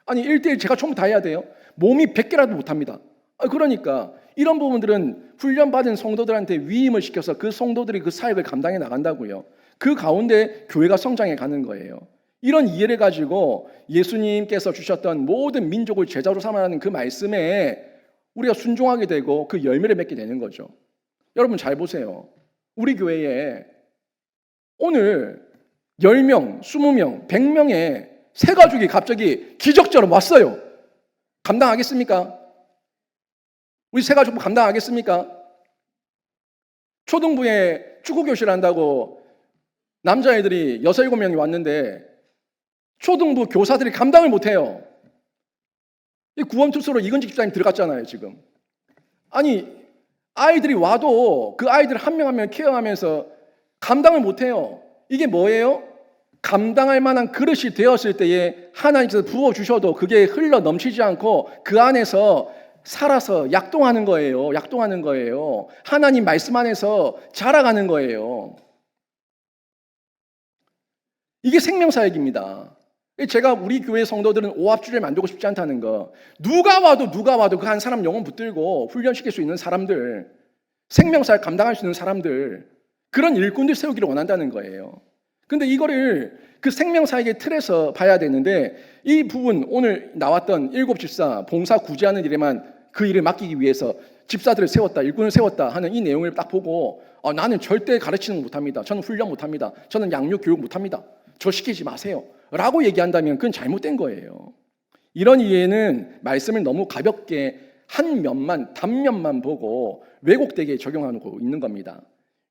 아니 1대1 제가 전부 다 해야 돼요? 몸이 100개라도 못합니다. 그러니까 이런 부분들은 훈련받은 성도들한테 위임을 시켜서 그 성도들이 그 사역을 감당해 나간다고요. 그 가운데 교회가 성장해 가는 거예요. 이런 이해를 가지고 예수님께서 주셨던 모든 민족을 제자로 삼아라는 그 말씀에 우리가 순종하게 되고 그 열매를 맺게 되는 거죠. 여러분 잘 보세요. 우리 교회에 오늘 10명, 20명, 100명의 새 가족이 갑자기 기적처럼 왔어요. 감당하겠습니까? 우리 새 가족 감당하겠습니까? 초등부에 축구교실 한다고 남자애들이 6, 7명이 왔는데 초등부 교사들이 감당을 못해요. 이 구원투수로 이건직 집사님 들어갔잖아요 지금. 아니 아이들이 와도 그 아이들 한 명 한 명 케어하면서 감당을 못해요. 이게 뭐예요? 감당할 만한 그릇이 되었을 때에 하나님께서 부어주셔도 그게 흘러 넘치지 않고 그 안에서 살아서 약동하는 거예요. 약동하는 거예요. 하나님 말씀 안에서 자라가는 거예요. 이게 생명사역입니다. 제가 우리 교회 성도들은 오합주를 만들고 싶지 않다는 거. 누가 와도 그 한 사람 영혼 붙들고 훈련시킬 수 있는 사람들, 생명사역 감당할 수 있는 사람들, 그런 일꾼들 세우기를 원한다는 거예요. 근데 이거를 그 생명사역의 틀에서 봐야 되는데 이 부분 오늘 나왔던 7 집사 봉사 구제하는 일에만 그 일을 맡기기 위해서 집사들을 세웠다, 일꾼을 세웠다 하는 이 내용을 딱 보고 나는 절대 가르치는 거 못합니다. 저는 훈련 못합니다. 저는 양육 교육 못합니다. 저 시키지 마세요. 라고 얘기한다면 그건 잘못된 거예요. 이런 이해는 말씀을 너무 가볍게 한 면만, 단면만 보고 왜곡되게 적용하고 있는 겁니다.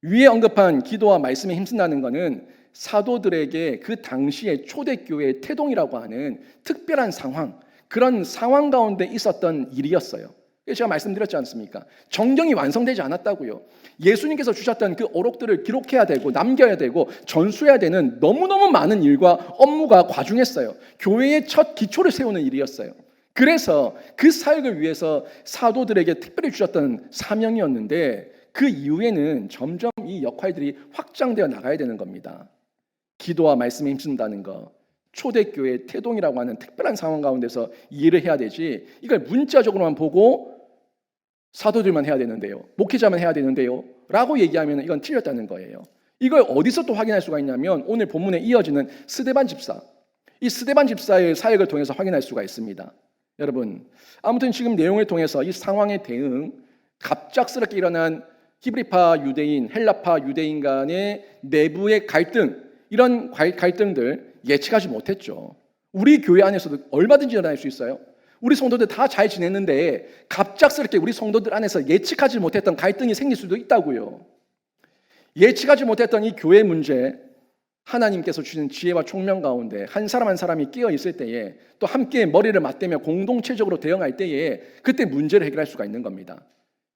위에 언급한 기도와 말씀에 힘쓴다는 것은 사도들에게 그 당시의 초대교회의 태동이라고 하는 특별한 상황, 그런 상황 가운데 있었던 일이었어요. 제가 말씀드렸지 않습니까? 정경이 완성되지 않았다고요. 예수님께서 주셨던 그 어록들을 기록해야 되고 남겨야 되고 전수해야 되는 너무너무 많은 일과 업무가 과중했어요. 교회의 첫 기초를 세우는 일이었어요. 그래서 그 사역을 위해서 사도들에게 특별히 주셨던 사명이었는데 그 이후에는 점점 이 역할들이 확장되어 나가야 되는 겁니다. 기도와 말씀에 힘쓴다는 거, 초대교회의 태동이라고 하는 특별한 상황 가운데서 이해를 해야 되지 이걸 문자적으로만 보고 사도들만 해야 되는데요, 목회자만 해야 되는데요 라고 얘기하면 이건 틀렸다는 거예요. 이걸 어디서 또 확인할 수가 있냐면 오늘 본문에 이어지는 스데반 집사, 이 스데반 집사의 사역을 통해서 확인할 수가 있습니다. 여러분 아무튼 지금 내용을 통해서 이 상황에 대응, 갑작스럽게 일어난 히브리파 유대인, 헬라파 유대인 간의 내부의 갈등, 이런 갈등들 예측하지 못했죠. 우리 교회 안에서도 얼마든지 일어날 수 있어요. 우리 성도들 다 잘 지냈는데 갑작스럽게 우리 성도들 안에서 예측하지 못했던 갈등이 생길 수도 있다고요. 예측하지 못했던 이 교회 문제, 하나님께서 주신 지혜와 총명 가운데 한 사람 한 사람이 끼어 있을 때에 또 함께 머리를 맞대며 공동체적으로 대응할 때에 그때 문제를 해결할 수가 있는 겁니다.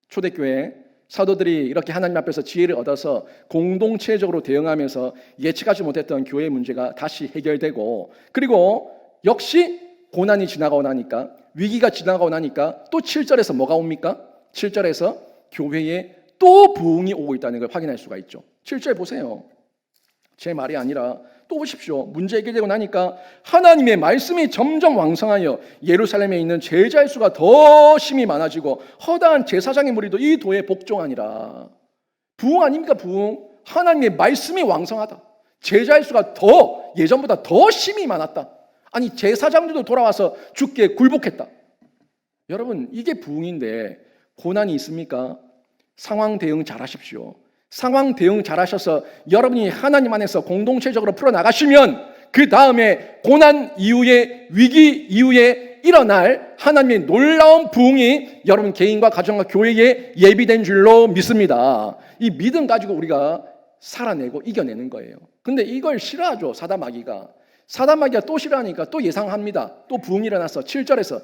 초대교회 사도들이 이렇게 하나님 앞에서 지혜를 얻어서 공동체적으로 대응하면서 예측하지 못했던 교회의 문제가 다시 해결되고, 그리고 역시 고난이 지나가고 나니까, 위기가 지나가고 나니까 또 7절에서 뭐가 옵니까? 7절에서 교회에 또 부흥이 오고 있다는 걸 확인할 수가 있죠. 7절 보세요. 제 말이 아니라 또 보십시오. 문제 해결되고 나니까 하나님의 말씀이 점점 왕성하여 예루살렘에 있는 제자의 수가 더 심히 많아지고 허다한 제사장의 무리도 이 도에 복종하니라. 부흥 아닙니까? 부흥. 하나님의 말씀이 왕성하다. 제자의 수가 더 예전보다 더 심히 많았다. 아니 제사장들도 돌아와서 주께 굴복했다. 여러분 이게 부흥인데 고난이 있습니까? 상황 대응 잘하십시오. 상황 대응 잘하셔서 여러분이 하나님 안에서 공동체적으로 풀어나가시면 그 다음에 고난 이후에 위기 이후에 일어날 하나님의 놀라운 부흥이 여러분 개인과 가정과 교회에 예비된 줄로 믿습니다. 이 믿음 가지고 우리가 살아내고 이겨내는 거예요. 근데 이걸 싫어하죠. 사단마귀가 또 싫어하니까 또 예상합니다. 또 부흥이 일어났어. 7절에서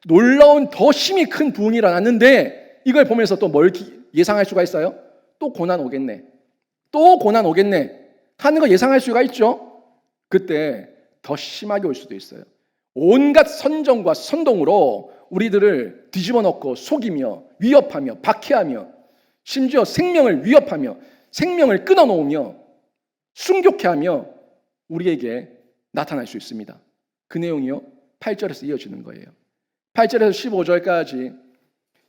놀라운 더 심히 큰 부흥이 일어났는데 이걸 보면서 또 뭘 예상할 수가 있어요? 또 고난 오겠네. 또 고난 오겠네. 하는 거 예상할 수가 있죠. 그때 더 심하게 올 수도 있어요. 온갖 선정과 선동으로 우리들을 뒤집어 놓고 속이며 위협하며 박해하며 심지어 생명을 위협하며 생명을 끊어놓으며 순교케 하며 우리에게 나타날 수 있습니다. 그 내용이요 8절에서 이어지는 거예요. 8절에서 15절까지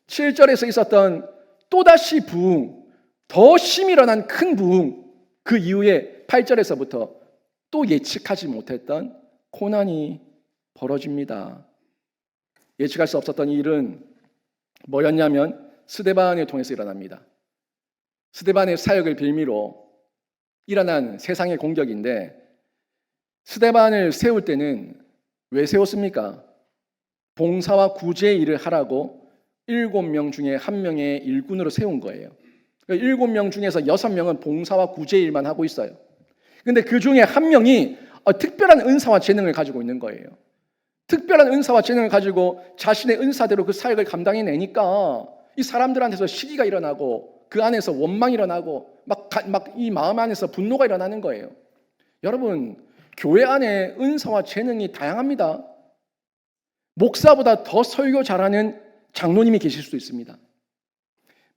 7절에서 있었던 또다시 부흥, 더 심히 일어난 큰 부흥, 그 이후에 8절에서부터 또 예측하지 못했던 고난이 벌어집니다. 예측할 수 없었던 이 일은 뭐였냐면 스데반을 통해서 일어납니다. 스데반의 사역을 빌미로 일어난 세상의 공격인데 스데반을 세울 때는 왜 세웠습니까? 봉사와 구제의 일을 하라고 7명 중에 1명의 일꾼으로 세운 거예요. 7명 중에서 6명은 봉사와 구제의 일만 하고 있어요. 근데 그 중에 1명이 특별한 은사와 재능을 가지고 있는 거예요. 특별한 은사와 재능을 가지고 자신의 은사대로 그 사역을 감당해내니까 이 사람들한테서 시기가 일어나고 그 안에서 원망이 일어나고 막 이 마음 안에서 분노가 일어나는 거예요. 여러분, 교회 안에 은사와 재능이 다양합니다. 목사보다 더 설교 잘하는 장로님이 계실 수도 있습니다.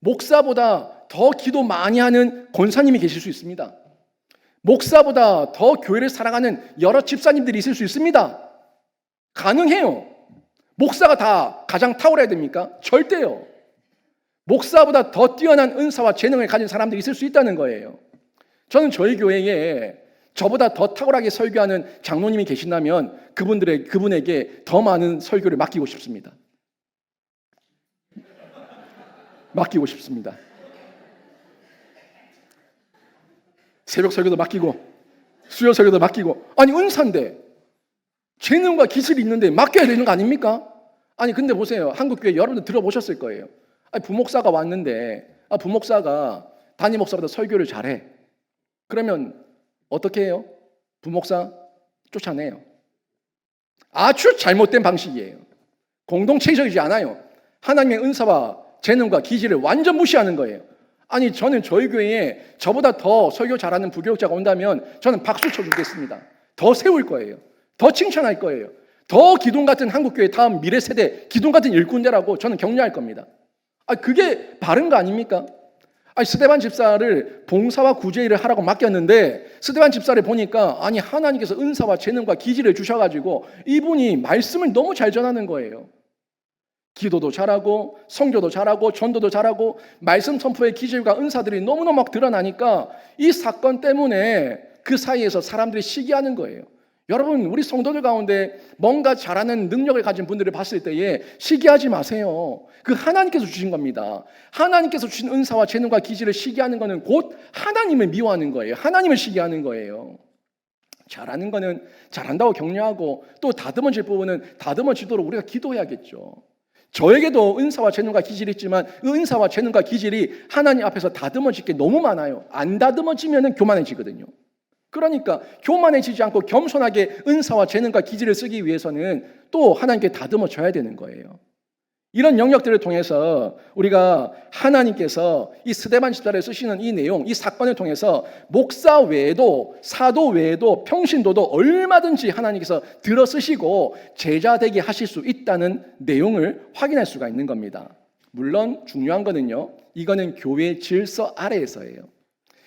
목사보다 더 기도 많이 하는 권사님이 계실 수 있습니다. 목사보다 더 교회를 사랑하는 여러 집사님들이 있을 수 있습니다. 가능해요. 목사가 다 가장 탁월해야 됩니까? 절대요. 목사보다 더 뛰어난 은사와 재능을 가진 사람들이 있을 수 있다는 거예요. 저는 저희 교회에 저보다 더 탁월하게 설교하는 장로님이 계신다면 그분에게 더 많은 설교를 맡기고 싶습니다. 맡기고 싶습니다. 새벽 설교도 맡기고 수요 설교도 맡기고 아니 은사인데 재능과 기술이 있는데 맡겨야 되는 거 아닙니까? 아니 근데 보세요. 한국교회 여러분들 들어보셨을 거예요. 아니 부목사가 왔는데 부목사가 담임 목사보다 설교를 잘해. 그러면 어떻게 해요? 부목사 쫓아내요. 아주 잘못된 방식이에요. 공동체적이지 않아요. 하나님의 은사와 재능과 기질을 완전 무시하는 거예요. 아니 저는 저희 교회에 저보다 더 설교 잘하는 부교육자가 온다면 저는 박수 쳐주겠습니다. 더 세울 거예요. 더 칭찬할 거예요. 더 기둥 같은 한국교회 다음 미래 세대 기둥 같은 일꾼대라고 저는 격려할 겁니다. 그게 바른 거 아닙니까? 스데반 집사를 봉사와 구제 일을 하라고 맡겼는데 스데반 집사를 보니까 아니 하나님께서 은사와 재능과 기질을 주셔가지고 이분이 말씀을 너무 잘 전하는 거예요. 기도도 잘하고 성교도 잘하고 전도도 잘하고 말씀 선포의 기질과 은사들이 너무너무 막 드러나니까 이 사건 때문에 그 사이에서 사람들이 시기하는 거예요. 여러분 우리 성도들 가운데 뭔가 잘하는 능력을 가진 분들을 봤을 때에 시기하지 마세요. 그 하나님께서 주신 겁니다. 하나님께서 주신 은사와 재능과 기질을 시기하는 것은 곧 하나님을 미워하는 거예요. 하나님을 시기하는 거예요. 잘하는 거는 잘한다고 격려하고 또 다듬어질 부분은 다듬어지도록 우리가 기도해야겠죠. 저에게도 은사와 재능과 기질이 있지만 그 은사와 재능과 기질이 하나님 앞에서 다듬어질 게 너무 많아요. 안 다듬어지면 교만해지거든요. 그러니까 교만해지지 않고 겸손하게 은사와 재능과 기질을 쓰기 위해서는 또 하나님께 다듬어져야 되는 거예요. 이런 영역들을 통해서 우리가 하나님께서 이 스데반 집사를 쓰시는 이 내용, 이 사건을 통해서 목사 외에도 사도 외에도 평신도도 얼마든지 하나님께서 들어 쓰시고 제자 되게 하실 수 있다는 내용을 확인할 수가 있는 겁니다. 물론 중요한 거는요, 이거는 교회 질서 아래에서예요.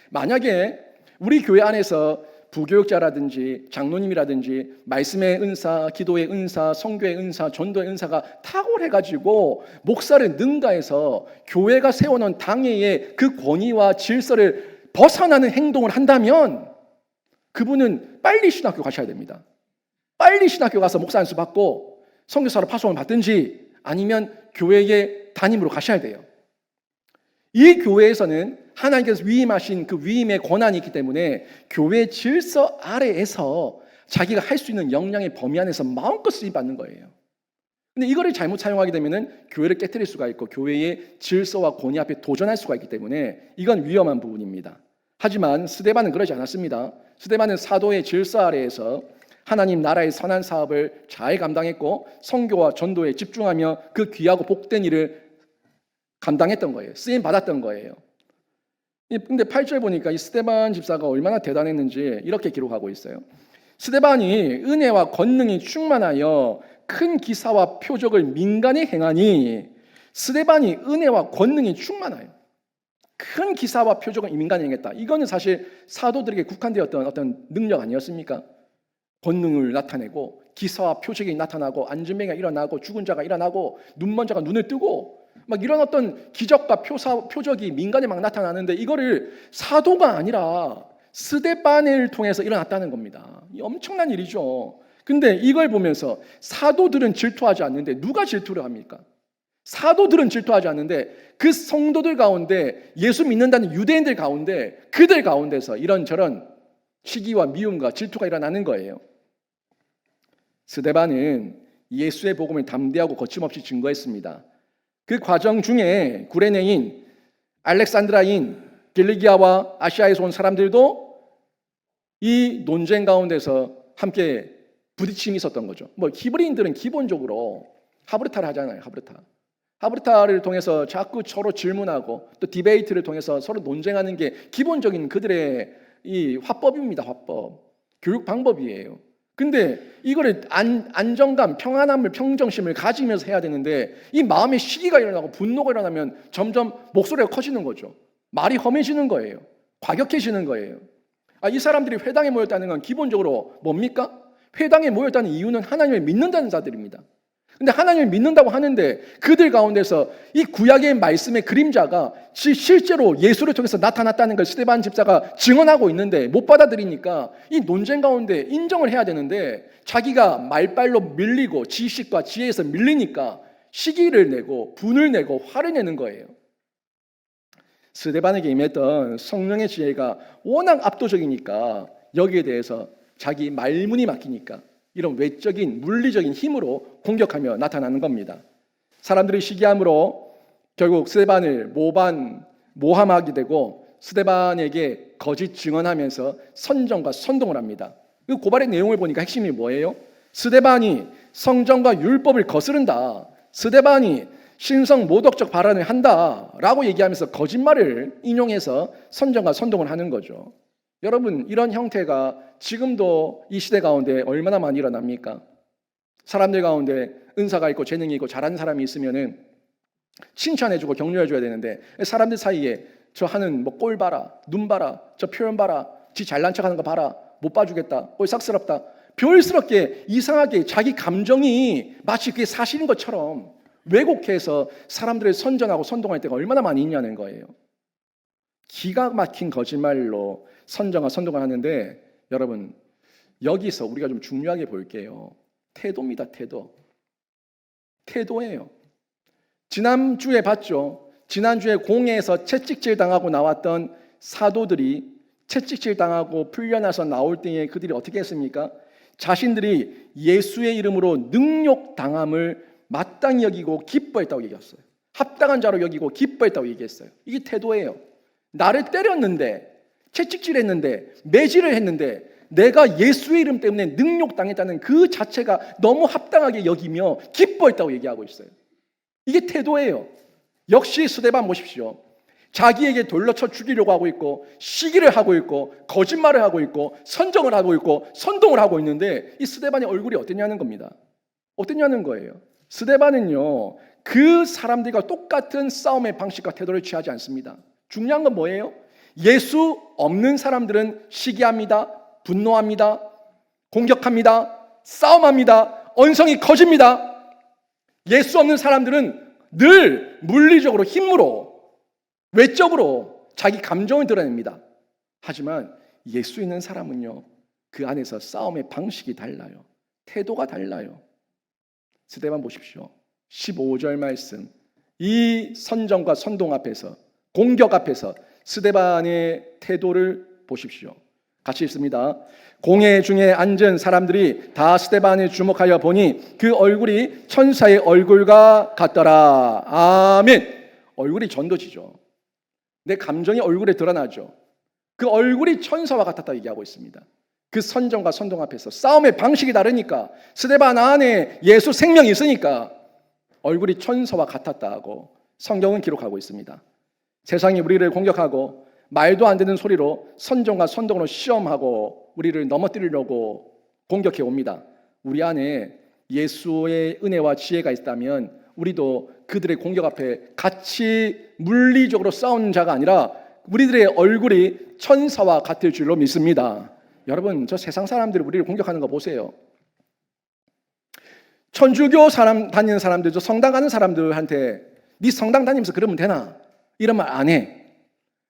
만약에 우리 교회 안에서 부교육자라든지 장로님이라든지 말씀의 은사, 기도의 은사, 선교의 은사, 전도의 은사가 탁월해가지고 목사를 능가해서 교회가 세워놓은 당회의 그 권위와 질서를 벗어나는 행동을 한다면 그분은 빨리 신학교 가셔야 됩니다. 빨리 신학교 가서 목사 안수 받고 선교사로 파송을 받든지 아니면 교회의 담임으로 가셔야 돼요. 이 교회에서는 하나님께서 위임하신 그 위임의 권한이 있기 때문에 교회 질서 아래에서 자기가 할 수 있는 역량의 범위 안에서 마음껏 쓰임받는 거예요. 근데 이거를 잘못 사용하게 되면은 교회를 깨트릴 수가 있고 교회의 질서와 권위 앞에 도전할 수가 있기 때문에 이건 위험한 부분입니다. 하지만 스데반은 그러지 않았습니다. 스데반은 사도의 질서 아래에서 하나님 나라의 선한 사업을 잘 감당했고 선교와 전도에 집중하며 그 귀하고 복된 일을 감당했던 거예요. 쓰임 받았던 거예요. 근데 8절 보니까 이 스데반 집사가 얼마나 대단했는지 이렇게 기록하고 있어요. 스데반이 은혜와 권능이 충만하여 큰 기사와 표적을 민간에 행하니 스데반이 은혜와 권능이 충만하여 큰 기사와 표적을 민간에 행했다. 이거는 사실 사도들에게 국한되었던 어떤 능력 아니었습니까? 권능을 나타내고 기사와 표적이 나타나고 안전병이가 일어나고 죽은 자가 일어나고 눈먼 자가 눈을 뜨고 막 이런 어떤 기적과 표적이 민간에 막 나타나는데 이거를 사도가 아니라 스데반을 통해서 일어났다는 겁니다. 이 엄청난 일이죠. 근데 이걸 보면서 사도들은 질투하지 않는데 누가 질투를 합니까? 사도들은 질투하지 않는데 그 성도들 가운데 예수 믿는다는 유대인들 가운데 그들 가운데서 이런저런 시기와 미움과 질투가 일어나는 거예요. 스데반은 예수의 복음을 담대하고 거침없이 증거했습니다. 그 과정 중에 구레네인, 알렉산드라인, 길리기아와 아시아에서 온 사람들도 이 논쟁 가운데서 함께 부딪힘이 있었던 거죠. 뭐 히브리인들은 기본적으로 하브르타를 하잖아요. 하브르타를 통해서 자꾸 서로 질문하고 또 디베이트를 통해서 서로 논쟁하는 게 기본적인 그들의 이 화법입니다. 화법. 교육 방법이에요. 근데 이거를 안정감, 평안함을, 평정심을 가지면서 해야 되는데 이 마음의 시기가 일어나고 분노가 일어나면 점점 목소리가 커지는 거죠. 말이 험해지는 거예요. 과격해지는 거예요. 이 사람들이 회당에 모였다는 건 기본적으로 뭡니까? 회당에 모였다는 이유는 하나님을 믿는다는 자들입니다. 근데 하나님을 믿는다고 하는데 그들 가운데서 이 구약의 말씀의 그림자가 실제로 예수를 통해서 나타났다는 걸 스데반 집사가 증언하고 있는데 못 받아들이니까 이 논쟁 가운데 인정을 해야 되는데 자기가 말빨로 밀리고 지식과 지혜에서 밀리니까 시기를 내고 분을 내고 화를 내는 거예요. 스데반에게 임했던 성령의 지혜가 워낙 압도적이니까 여기에 대해서 자기 말문이 막히니까 이런 외적인 물리적인 힘으로 공격하며 나타나는 겁니다. 사람들이 시기함으로 결국 스데반을 모함하게 되고 스데반에게 거짓 증언하면서 선정과 선동을 합니다. 그 고발의 내용을 보니까 핵심이 뭐예요? 스데반이 성정과 율법을 거스른다. 스데반이 신성 모독적 발언을 한다라고 얘기하면서 거짓말을 인용해서 선정과 선동을 하는 거죠. 여러분, 이런 형태가 지금도 이 시대 가운데 얼마나 많이 일어납니까? 사람들 가운데 은사가 있고 재능이 있고 잘하는 사람이 있으면은 칭찬해주고 격려해줘야 되는데 사람들 사이에 저 하는 뭐 꼴 봐라, 눈 봐라, 저 표현 봐라, 지 잘난 척하는 거 봐라, 못 봐주겠다, 꼴 싹스럽다, 별스럽게 이상하게 자기 감정이 마치 그게 사실인 것처럼 왜곡해서 사람들을 선전하고 선동할 때가 얼마나 많이 있냐는 거예요. 기가 막힌 거짓말로 선정과 선동을 하는데 여러분, 여기서 우리가 좀 중요하게 볼게요. 태도입니다. 태도예요. 지난주에 봤죠. 지난주에 공회에서 채찍질 당하고 나왔던 사도들이 채찍질 당하고 풀려나서 나올 때에 그들이 어떻게 했습니까? 자신들이 예수의 이름으로 능욕당함을 마땅히 여기고 기뻐했다고 얘기했어요. 합당한 자로 여기고 기뻐했다고 얘기했어요. 이게 태도예요. 나를 때렸는데, 채찍질했는데, 매질을 했는데 내가 예수의 이름 때문에 능욕당했다는 그 자체가 너무 합당하게 여기며 기뻐했다고 얘기하고 있어요. 이게 태도예요. 역시 스데반 보십시오. 자기에게 돌려쳐 죽이려고 하고 있고 시기를 하고 있고 거짓말을 하고 있고 선정을 하고 있고 선동을 하고 있는데 이 스데반의 얼굴이 어땠냐는 겁니다. 어땠냐는 거예요. 스데반은요, 그 사람들과 똑같은 싸움의 방식과 태도를 취하지 않습니다. 중요한 건 뭐예요? 예수 없는 사람들은 시기합니다, 분노합니다. 공격합니다. 싸움합니다. 언성이 커집니다. 예수 없는 사람들은 늘 물리적으로 힘으로 외적으로 자기 감정을 드러냅니다. 하지만 예수 있는 사람은요, 그 안에서 싸움의 방식이 달라요. 태도가 달라요. 스데반 보십시오. 15절 말씀. 이 선정과 선동 앞에서, 공격 앞에서 스데반의 태도를 보십시오. 같이 읽습니다. 공회 중에 앉은 사람들이 다 스데반을 주목하여 보니 그 얼굴이 천사의 얼굴과 같더라. 아멘. 얼굴이 전도지죠. 내 감정이 얼굴에 드러나죠. 그 얼굴이 천사와 같았다 얘기하고 있습니다. 그 선정과 선동 앞에서 싸움의 방식이 다르니까, 스데반 안에 예수 생명이 있으니까 얼굴이 천사와 같았다고 성경은 기록하고 있습니다. 세상이 우리를 공격하고 말도 안 되는 소리로 선정과 선동으로 시험하고 우리를 넘어뜨리려고 공격해 옵니다. 우리 안에 예수의 은혜와 지혜가 있다면 우리도 그들의 공격 앞에 같이 물리적으로 싸우는 자가 아니라 우리들의 얼굴이 천사와 같을 줄로 믿습니다. 여러분, 저 세상 사람들이 우리를 공격하는 거 보세요. 천주교 사람 다니는 사람들, 저 성당 가는 사람들한테 네 성당 다니면서 그러면 되나? 이런 말 안 해.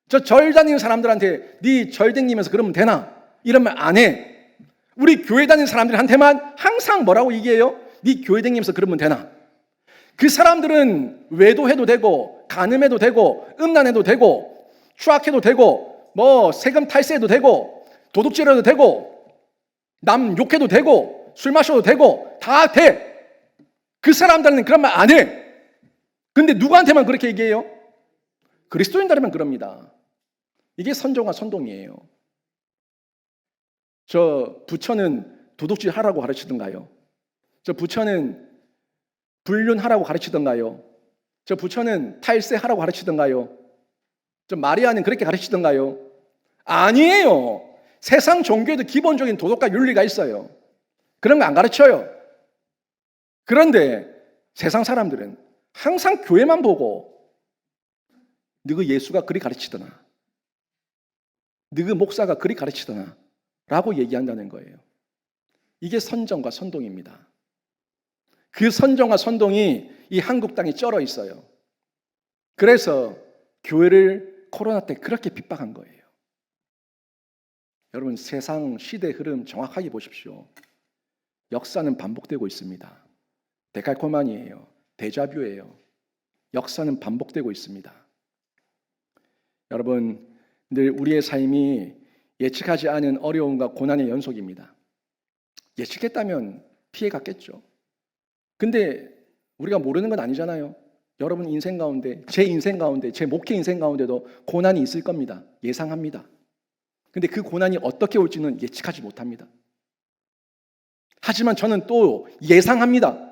저 절 다니는 사람들한테 네 절 다니면서 그러면 되나? 이런 말 안 해. 우리 교회 다니는 사람들한테만 항상 뭐라고 얘기해요? 네 교회 다니면서 그러면 되나? 그 사람들은 외도해도 되고 간음해도 되고 음란해도 되고 추악해도 되고 뭐 세금 탈세해도 되고 도둑질해도 되고 남 욕해도 되고 술 마셔도 되고 다 돼. 그 사람들은 그런 말 안 해. 근데 누구한테만 그렇게 얘기해요? 그리스도인들만 그럽니다. 이게 선정과 선동이에요. 저 부처는 도둑질 하라고 가르치던가요? 저 부처는 불륜하라고 가르치던가요? 저 부처는 탈세하라고 가르치던가요? 저 마리아는 그렇게 가르치던가요? 아니에요. 세상 종교에도 기본적인 도덕과 윤리가 있어요. 그런 거 안 가르쳐요. 그런데 세상 사람들은 항상 교회만 보고 너그 예수가 그리 가르치더나, 너그 목사가 그리 가르치더나 라고 얘기한다는 거예요. 이게 선정과 선동입니다. 그 선정과 선동이 이 한국 땅에 쩔어 있어요. 그래서 교회를 코로나 때 그렇게 핍박한 거예요. 여러분, 세상 시대 흐름 정확하게 보십시오. 역사는 반복되고 있습니다. 데칼코마니예요. 데자뷰예요. 역사는 반복되고 있습니다. 여러분, 늘 우리의 삶이 예측하지 않은 어려움과 고난의 연속입니다. 예측했다면 피해갔겠죠. 근데 우리가 모르는 건 아니잖아요. 여러분 인생 가운데, 제 인생 가운데, 제 목회 인생 가운데도 고난이 있을 겁니다. 예상합니다. 근데 그 고난이 어떻게 올지는 예측하지 못합니다. 하지만 저는 또 예상합니다.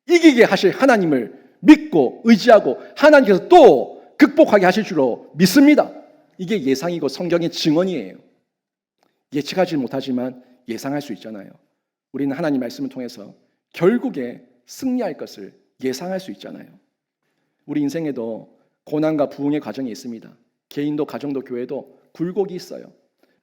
이기게 하실 하나님을 믿고 의지하고 하나님께서 또 극복하게 하실 줄로 믿습니다. 이게 예상이고 성경의 증언이에요. 예측하지 못하지만 예상할 수 있잖아요. 우리는 하나님 말씀을 통해서 결국에 승리할 것을 예상할 수 있잖아요. 우리 인생에도 고난과 부흥의 과정이 있습니다. 개인도 가정도 교회도 굴곡이 있어요.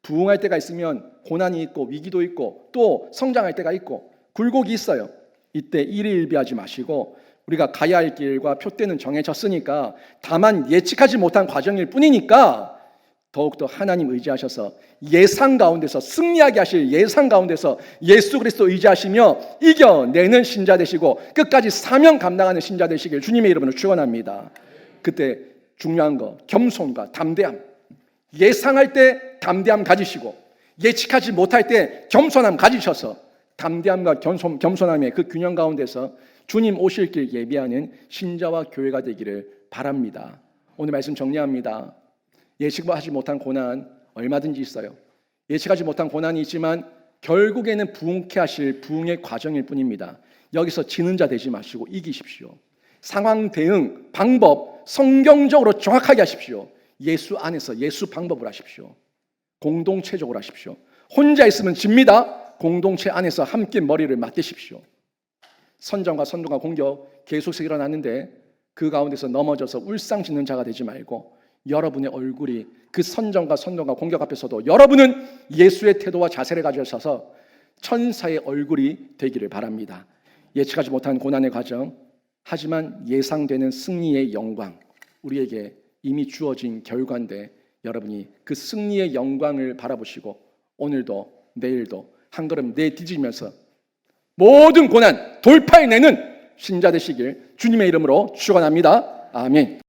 부흥할 때가 있으면 고난이 있고 위기도 있고 또 성장할 때가 있고 굴곡이 있어요. 이때 일희일비하지 마시고 우리가 가야 할 길과 표대는 정해졌으니까 다만 예측하지 못한 과정일 뿐이니까 더욱더 하나님 의지하셔서 예상 가운데서 승리하게 하실 예상 가운데서 예수 그리스도 의지하시며 이겨내는 신자 되시고 끝까지 사명 감당하는 신자 되시길 주님의 이름으로 축원합니다. 그때 중요한 거 겸손과 담대함. 예상할 때 담대함 가지시고 예측하지 못할 때 겸손함 가지셔서 담대함과 겸손함의 그 균형 가운데서 주님 오실 길 예비하는 신자와 교회가 되기를 바랍니다. 오늘 말씀 정리합니다. 예측하지 못한 고난 얼마든지 있어요. 예측하지 못한 고난이 있지만 결국에는 부흥케 하실 부흥의 과정일 뿐입니다. 여기서 지는 자 되지 마시고 이기십시오. 상황 대응, 방법 성경적으로 정확하게 하십시오. 예수 안에서 예수 방법을 하십시오. 공동체적으로 하십시오. 혼자 있으면 집니다. 공동체 안에서 함께 머리를 맞대십시오. 선정과 선동과 공격 계속해서 일어나는데 그 가운데서 넘어져서 울상짓는 자가 되지 말고 여러분의 얼굴이 그 선정과 선동과 공격 앞에서도 여러분은 예수의 태도와 자세를 가져서서 천사의 얼굴이 되기를 바랍니다. 예측하지 못한 고난의 과정, 하지만 예상되는 승리의 영광, 우리에게 이미 주어진 결과인데 여러분이 그 승리의 영광을 바라보시고 오늘도 내일도 한 걸음 내디디면서 모든 고난 돌파해내는 신자 되시길 주님의 이름으로 축원합니다. 아멘.